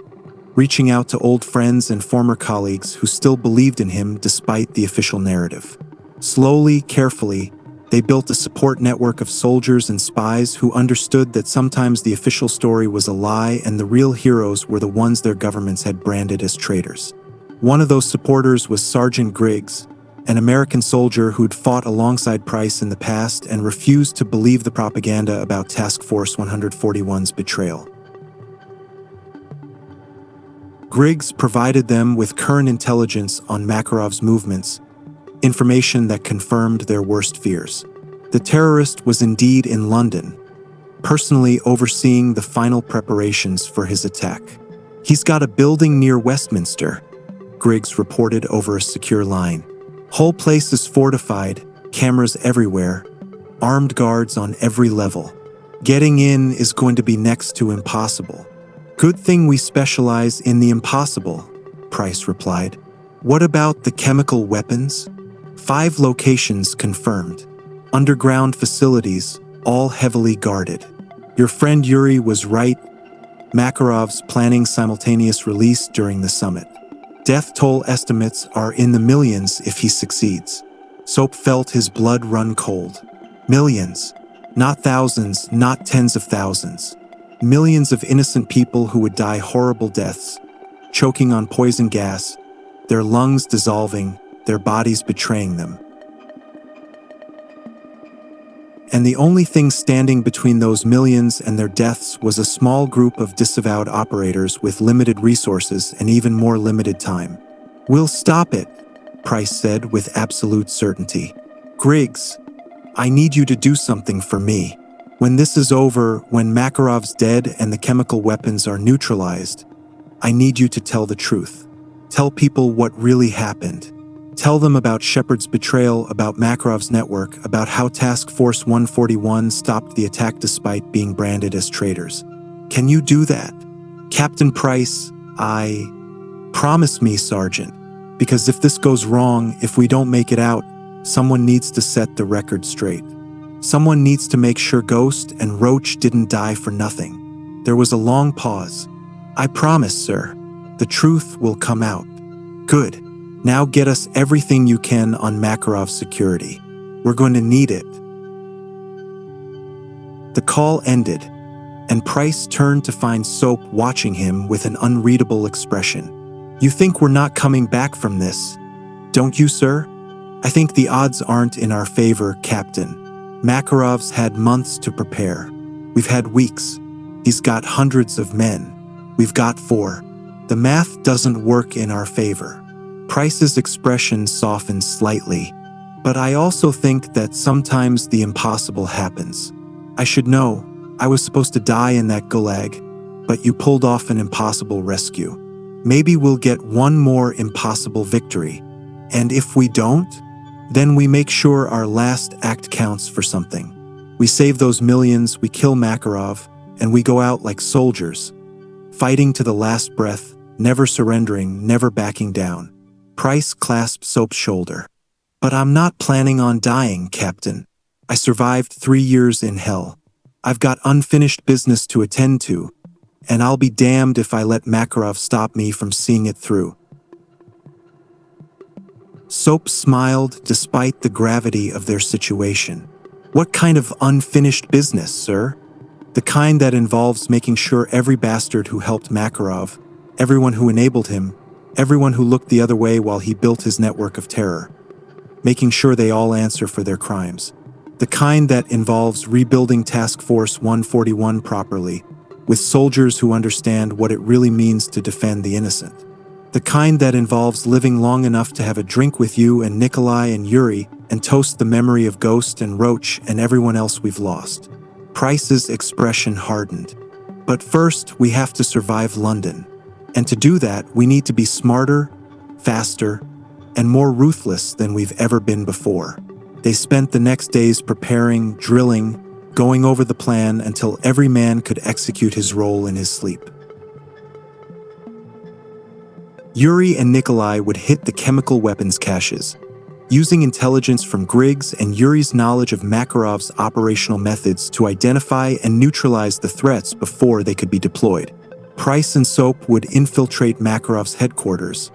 reaching out to old friends and former colleagues who still believed in him despite the official narrative. Slowly, carefully, They built a support network of soldiers and spies who understood that sometimes the official story was a lie and the real heroes were the ones their governments had branded as traitors. One of those supporters was Sergeant Griggs, an American soldier who'd fought alongside Price in the past and refused to believe the propaganda about Task Force 141's betrayal. Griggs provided them with current intelligence on Makarov's movements, information that confirmed their worst fears. The terrorist was indeed in London, personally overseeing the final preparations for his attack. "He's got a building near Westminster," Griggs reported over a secure line. "Whole place is fortified, cameras everywhere, armed guards on every level. Getting in is going to be next to impossible." "Good thing we specialize in the impossible," Price replied. "What about the chemical weapons?" 5 locations confirmed. Underground facilities, all heavily guarded. Your friend Yuri was right. Makarov's planning simultaneous release during the summit. Death toll estimates are in the millions if he succeeds. Soap felt his blood run cold. Millions. Not thousands, not tens of thousands. Millions of innocent people who would die horrible deaths, choking on poison gas, their lungs dissolving, their bodies betraying them. And the only thing standing between those millions and their deaths was a small group of disavowed operators with limited resources and even more limited time. "We'll stop it," Price said with absolute certainty. "Griggs, I need you to do something for me. When this is over, when Makarov's dead and the chemical weapons are neutralized, I need you to tell the truth. Tell people what really happened. Tell them about Shepard's betrayal, about Makarov's network, about how Task Force 141 stopped the attack despite being branded as traitors. Can you do that? Captain Price, promise me, Sergeant. Because if this goes wrong, if we don't make it out, someone needs to set the record straight. Someone needs to make sure Ghost and Roach didn't die for nothing." There was a long pause. "I promise, sir. The truth will come out." "Good. Now get us everything you can on Makarov's security. We're going to need it." The call ended, and Price turned to find Soap watching him with an unreadable expression. "You think we're not coming back from this, don't you, sir?" "I think the odds aren't in our favor, Captain. Makarov's had months to prepare. We've had weeks. He's got hundreds of men. We've got 4. The math doesn't work in our favor." Price's expression softened slightly. "But I also think that sometimes the impossible happens. I should know. I was supposed to die in that gulag, but you pulled off an impossible rescue. Maybe we'll get one more impossible victory. And if we don't, then we make sure our last act counts for something. We save those millions, we kill Makarov, and we go out like soldiers, fighting to the last breath, never surrendering, never backing down." Price clasped Soap's shoulder. "But I'm not planning on dying, Captain. I survived 3 years in hell. I've got unfinished business to attend to, and I'll be damned if I let Makarov stop me from seeing it through." Soap smiled despite the gravity of their situation. "What kind of unfinished business, sir?" "The kind that involves making sure every bastard who helped Makarov, everyone who enabled him, everyone who looked the other way while he built his network of terror, making sure they all answer for their crimes. The kind that involves rebuilding Task Force 141 properly, with soldiers who understand what it really means to defend the innocent. The kind that involves living long enough to have a drink with you and Nikolai and Yuri and toast the memory of Ghost and Roach and everyone else we've lost." Price's expression hardened. "But first, we have to survive London. And to do that, we need to be smarter, faster, and more ruthless than we've ever been before." They spent the next days preparing, drilling, going over the plan until every man could execute his role in his sleep. Yuri and Nikolai would hit the chemical weapons caches, using intelligence from Griggs and Yuri's knowledge of Makarov's operational methods to identify and neutralize the threats before they could be deployed. Price and Soap would infiltrate Makarov's headquarters,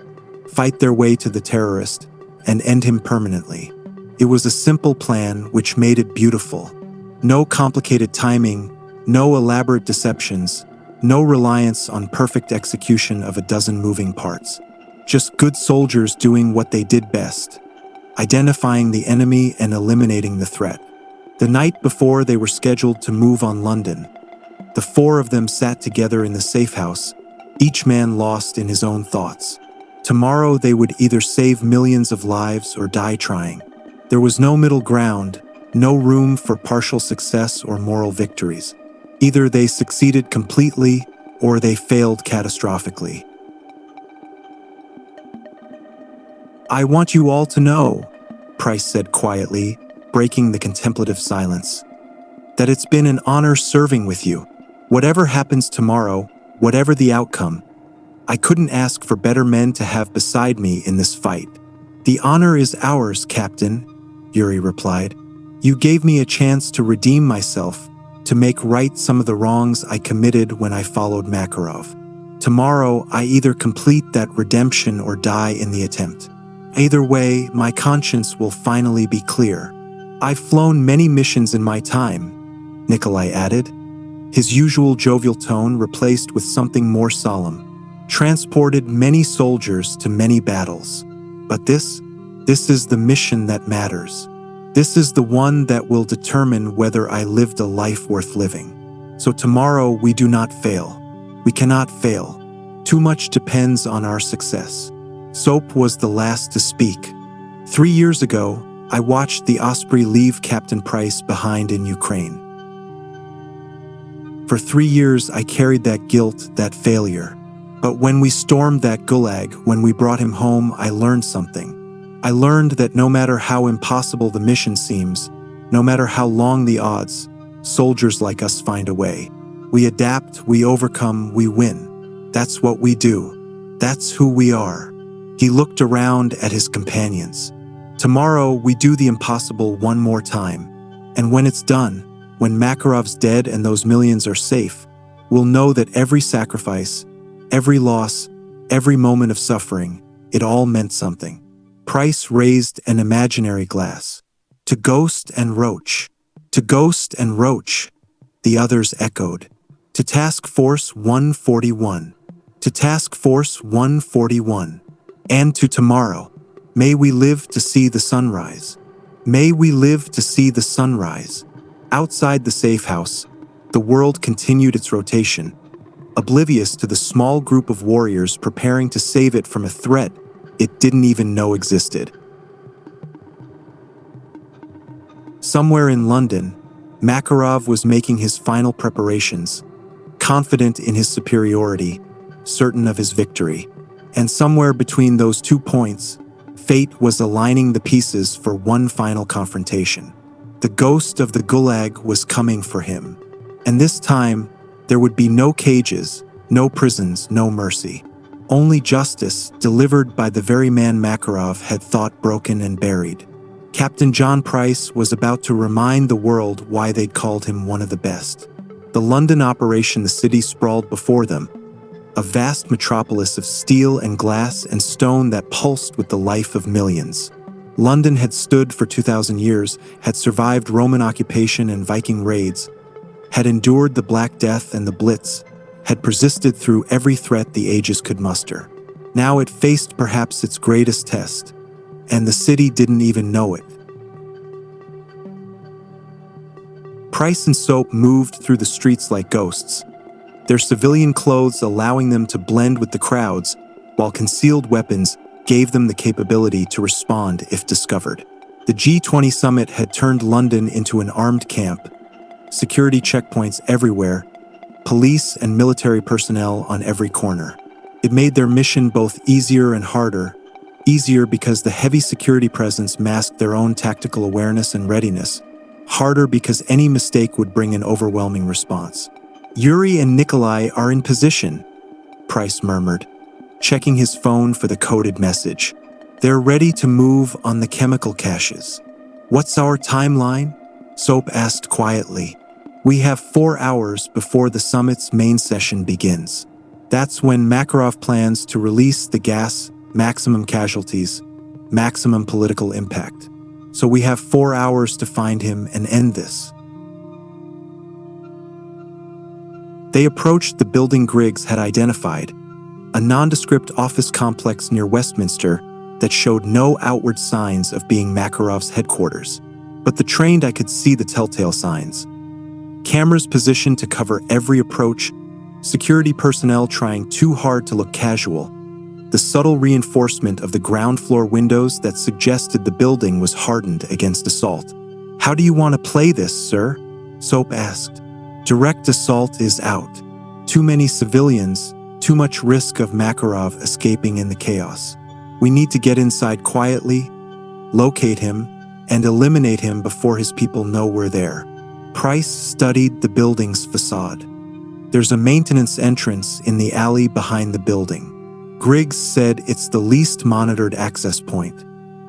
fight their way to the terrorist, and end him permanently. It was a simple plan which made it beautiful. No complicated timing, no elaborate deceptions, no reliance on perfect execution of a dozen moving parts. Just good soldiers doing what they did best, identifying the enemy and eliminating the threat. The night before they were scheduled to move on London, the four of them sat together in the safe house, each man lost in his own thoughts. Tomorrow they would either save millions of lives or die trying. There was no middle ground, no room for partial success or moral victories. Either they succeeded completely or they failed catastrophically. "I want you all to know," Price said quietly, breaking the contemplative silence, "that it's been an honor serving with you. Whatever happens tomorrow, whatever the outcome, I couldn't ask for better men to have beside me in this fight." "The honor is ours, Captain," Yuri replied. "You gave me a chance to redeem myself, to make right some of the wrongs I committed when I followed Makarov. Tomorrow, I either complete that redemption or die in the attempt. Either way, my conscience will finally be clear. I've flown many missions in my time," Nikolai added, his usual jovial tone replaced with something more solemn. "Transported many soldiers to many battles. But this is the mission that matters. This is the one that will determine whether I lived a life worth living. So tomorrow we do not fail. We cannot fail. Too much depends on our success." Soap was the last to speak. 3 years ago, I watched the Osprey leave Captain Price behind in Ukraine. For 3 years, I carried that guilt, that failure. But when we stormed that gulag, when we brought him home, I learned something. I learned that no matter how impossible the mission seems, no matter how long the odds, soldiers like us find a way. We adapt, we overcome, we win. That's what we do. That's who we are. He looked around at his companions. "Tomorrow, we do the impossible one more time. And when it's done, when Makarov's dead and those millions are safe, we'll know that every sacrifice, every loss, every moment of suffering, it all meant something." Price raised an imaginary glass. "To Ghost and Roach. To Ghost and Roach," the others echoed. "To Task Force 141. To Task Force 141. And to tomorrow. May we live to see the sunrise. May we live to see the sunrise." Outside the safe house, the world continued its rotation, oblivious to the small group of warriors preparing to save it from a threat it didn't even know existed. Somewhere in London, Makarov was making his final preparations, confident in his superiority, certain of his victory. And somewhere between those 2 points, fate was aligning the pieces for one final confrontation. The ghost of the Gulag was coming for him. And this time, there would be no cages, no prisons, no mercy. Only justice delivered by the very man Makarov had thought broken and buried. Captain John Price was about to remind the world why they'd called him one of the best. The London operation, the city sprawled before them, a vast metropolis of steel and glass and stone that pulsed with the life of millions. London had stood for 2,000 years, had survived Roman occupation and Viking raids, had endured the Black Death and the Blitz, had persisted through every threat the ages could muster. Now it faced perhaps its greatest test, and the city didn't even know it. Price and Soap moved through the streets like ghosts, their civilian clothes allowing them to blend with the crowds, while concealed weapons gave them the capability to respond if discovered. The G20 summit had turned London into an armed camp, security checkpoints everywhere, police and military personnel on every corner. It made their mission both easier and harder, easier because the heavy security presence masked their own tactical awareness and readiness, harder because any mistake would bring an overwhelming response. "Yuri and Nikolai are in position," Price murmured, checking his phone for the coded message. "They're ready to move on the chemical caches." "What's our timeline?" Soap asked quietly. "We have 4 hours before the summit's main session begins. That's when Makarov plans to release the gas, maximum casualties, maximum political impact." So we have 4 hours to find him and end this. They approached the building Griggs had identified, a nondescript office complex near Westminster that showed no outward signs of being Makarov's headquarters. But the trained eye could see the telltale signs. Cameras positioned to cover every approach, security personnel trying too hard to look casual, the subtle reinforcement of the ground floor windows that suggested the building was hardened against assault. "How do you want to play this, sir?" Soap asked. "Direct assault is out. Too many civilians, too much risk of Makarov escaping in the chaos. We need to get inside quietly, locate him, and eliminate him before his people know we're there." Price studied the building's facade. "There's a maintenance entrance in the alley behind the building. Griggs said it's the least monitored access point.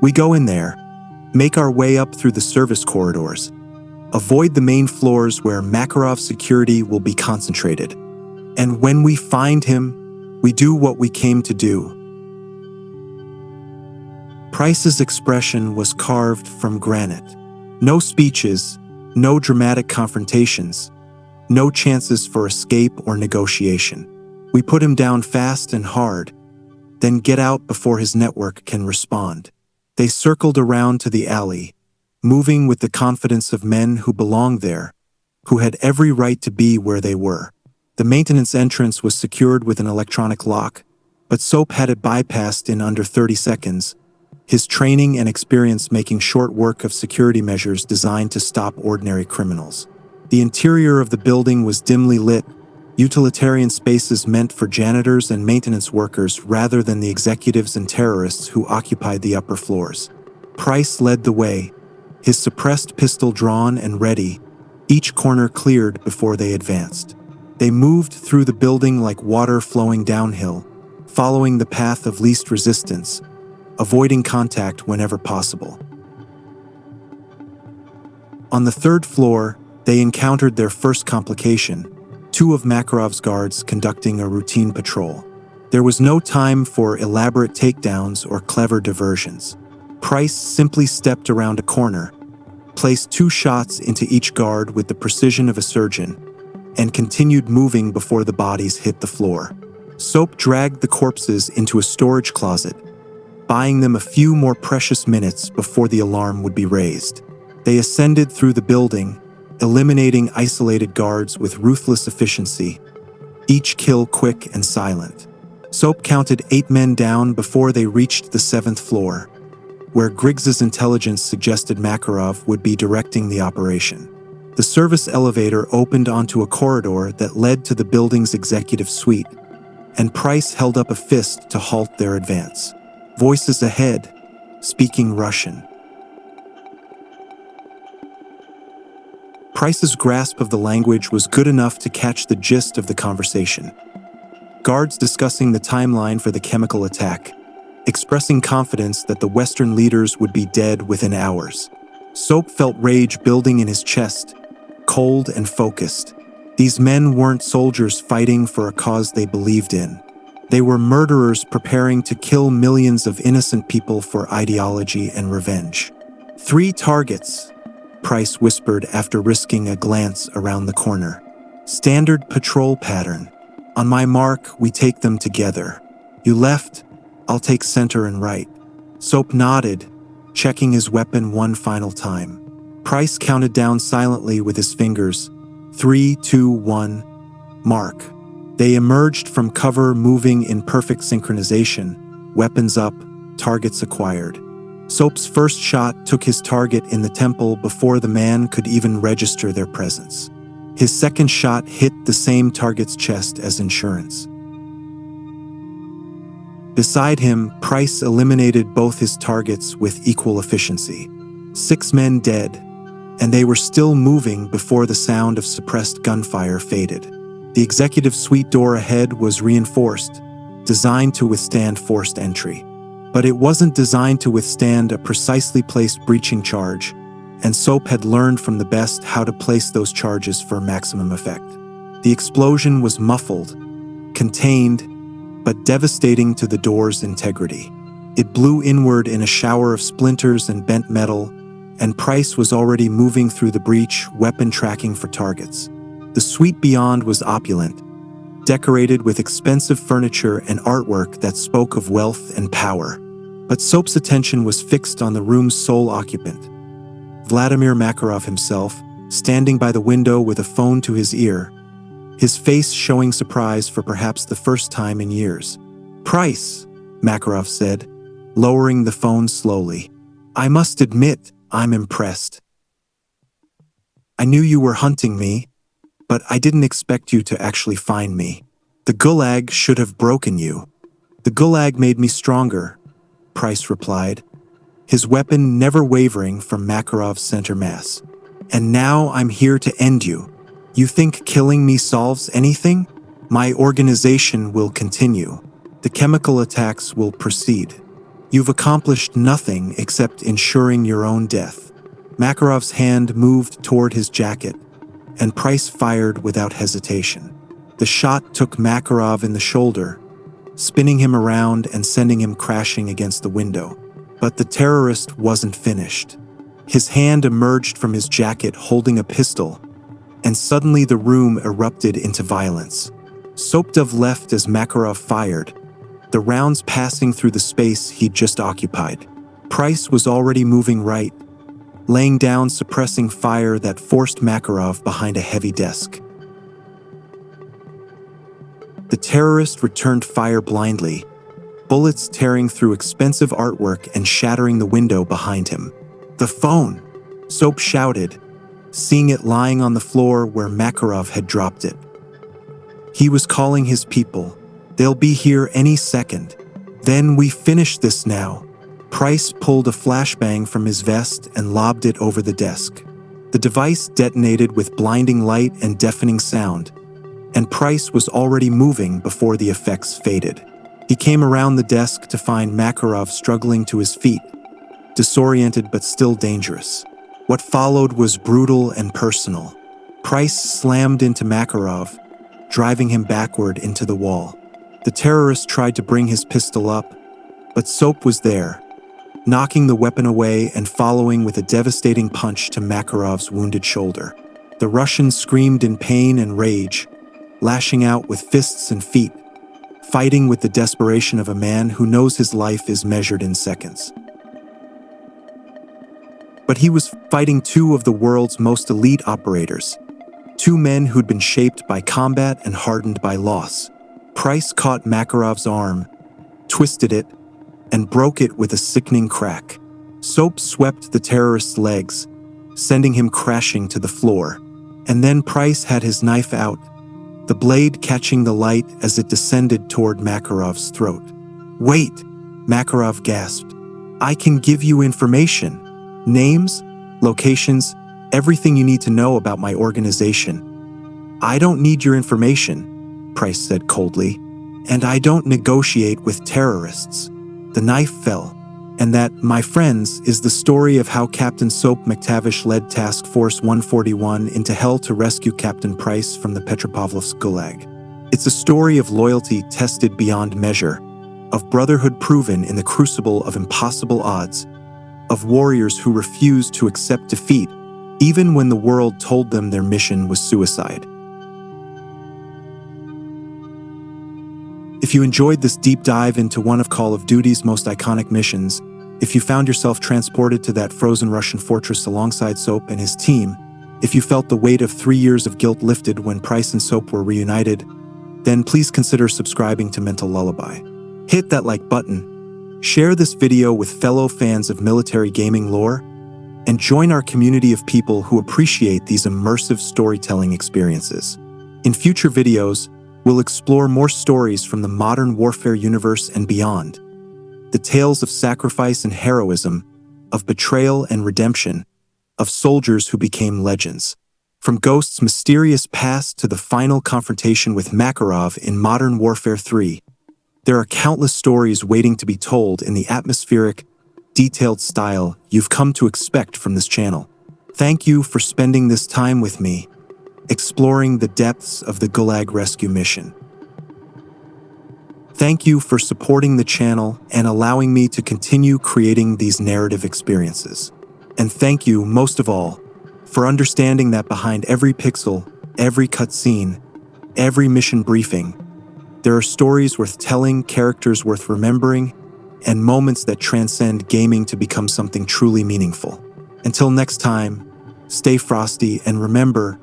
We go in there, make our way up through the service corridors, avoid the main floors where Makarov security will be concentrated. And when we find him, we do what we came to do." Price's expression was carved from granite. No speeches, no dramatic confrontations, no chances for escape or negotiation. "We put him down fast and hard, then get out before his network can respond." They circled around to the alley, moving with the confidence of men who belonged there, who had every right to be where they were. The maintenance entrance was secured with an electronic lock, but Soap had it bypassed in under 30 seconds, his training and experience making short work of security measures designed to stop ordinary criminals. The interior of the building was dimly lit, utilitarian spaces meant for janitors and maintenance workers rather than the executives and terrorists who occupied the upper floors. Price led the way, his suppressed pistol drawn and ready, each corner cleared before they advanced. They moved through the building like water flowing downhill, following the path of least resistance, avoiding contact whenever possible. On the 3rd floor, they encountered their first complication, 2 of Makarov's guards conducting a routine patrol. There was no time for elaborate takedowns or clever diversions. Price simply stepped around a corner, placed 2 shots into each guard with the precision of a surgeon, and continued moving before the bodies hit the floor. Soap dragged the corpses into a storage closet, buying them a few more precious minutes before the alarm would be raised. They ascended through the building, eliminating isolated guards with ruthless efficiency, each kill quick and silent. Soap counted 8 men down before they reached the 7th floor, where Griggs's intelligence suggested Makarov would be directing the operation. The service elevator opened onto a corridor that led to the building's executive suite, and Price held up a fist to halt their advance. Voices ahead, speaking Russian. Price's grasp of the language was good enough to catch the gist of the conversation. Guards discussing the timeline for the chemical attack, expressing confidence that the Western leaders would be dead within hours. Soap felt rage building in his chest, cold and focused. These men weren't soldiers fighting for a cause they believed in. They were murderers preparing to kill millions of innocent people for ideology and revenge. 3 targets, Price whispered after risking a glance around the corner. "Standard patrol pattern. On my mark, we take them together. You left, I'll take center and right." Soap nodded, checking his weapon one final time. Price counted down silently with his fingers. 3, 2, 1, mark. They emerged from cover, moving in perfect synchronization, weapons up, targets acquired. Soap's first shot took his target in the temple before the man could even register their presence. His second shot hit the same target's chest as insurance. Beside him, Price eliminated both his targets with equal efficiency. 6 men dead, and they were still moving before the sound of suppressed gunfire faded. The executive suite door ahead was reinforced, designed to withstand forced entry. But it wasn't designed to withstand a precisely placed breaching charge, and Soap had learned from the best how to place those charges for maximum effect. The explosion was muffled, contained, but devastating to the door's integrity. It blew inward in a shower of splinters and bent metal, and Price was already moving through the breach, weapon tracking for targets. The suite beyond was opulent, decorated with expensive furniture and artwork that spoke of wealth and power. But Soap's attention was fixed on the room's sole occupant, Vladimir Makarov himself, standing by the window with a phone to his ear, his face showing surprise for perhaps the first time in years. "Price," Makarov said, lowering the phone slowly. "I must admit, I'm impressed. I knew you were hunting me, but I didn't expect you to actually find me. The Gulag should have broken you." "The Gulag made me stronger," Price replied, his weapon never wavering from Makarov's center mass. "And now I'm here to end you. You think killing me solves anything? My organization will continue. The chemical attacks will proceed. You've accomplished nothing except ensuring your own death." Makarov's hand moved toward his jacket, and Price fired without hesitation. The shot took Makarov in the shoulder, spinning him around and sending him crashing against the window. But the terrorist wasn't finished. His hand emerged from his jacket holding a pistol, and suddenly the room erupted into violence. Soapdove leapt as Makarov fired, the rounds passing through the space he'd just occupied. Price was already moving right, laying down suppressing fire that forced Makarov behind a heavy desk. The terrorist returned fire blindly, bullets tearing through expensive artwork and shattering the window behind him. "The phone!" Soap shouted, seeing it lying on the floor where Makarov had dropped it. He was calling his people. "They'll be here any second. Then we finish this now." Price pulled a flashbang from his vest and lobbed it over the desk. The device detonated with blinding light and deafening sound, and Price was already moving before the effects faded. He came around the desk to find Makarov struggling to his feet, disoriented but still dangerous. What followed was brutal and personal. Price slammed into Makarov, driving him backward into the wall. The terrorist tried to bring his pistol up, but Soap was there, knocking the weapon away and following with a devastating punch to Makarov's wounded shoulder. The Russian screamed in pain and rage, lashing out with fists and feet, fighting with the desperation of a man who knows his life is measured in seconds. But he was fighting two of the world's most elite operators, two men who'd been shaped by combat and hardened by loss. Price caught Makarov's arm, twisted it, and broke it with a sickening crack. Soap swept the terrorist's legs, sending him crashing to the floor. And then Price had his knife out, the blade catching the light as it descended toward Makarov's throat. "Wait," Makarov gasped. "I can give you information. Names, locations, everything you need to know about my organization." "I don't need your information," Price said coldly, "and I don't negotiate with terrorists." The knife fell, and that, my friends, is the story of how Captain MacTavish led Task Force 141 into hell to rescue Captain Price from the Petropavlovsk Gulag. It's a story of loyalty tested beyond measure, of brotherhood proven in the crucible of impossible odds, of warriors who refused to accept defeat, even when the world told them their mission was suicide. If you enjoyed this deep dive into one of Call of Duty's most iconic missions, if you found yourself transported to that frozen Russian fortress alongside Soap and his team, if you felt the weight of 3 years of guilt lifted when Price and Soap were reunited, then please consider subscribing to Mental Lullaby. Hit that like button, share this video with fellow fans of military gaming lore, and join our community of people who appreciate these immersive storytelling experiences. In future videos, we'll explore more stories from the modern warfare universe and beyond. The tales of sacrifice and heroism, of betrayal and redemption, of soldiers who became legends. From Ghost's mysterious past to the final confrontation with Makarov in Modern Warfare 3, there are countless stories waiting to be told in the atmospheric, detailed style you've come to expect from this channel. Thank you for spending this time with me, exploring the depths of the Gulag rescue mission. Thank you for supporting the channel and allowing me to continue creating these narrative experiences. And thank you, most of all, for understanding that behind every pixel, every cutscene, every mission briefing, there are stories worth telling, characters worth remembering, and moments that transcend gaming to become something truly meaningful. Until next time, stay frosty and remember,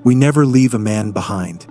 we never leave a man behind.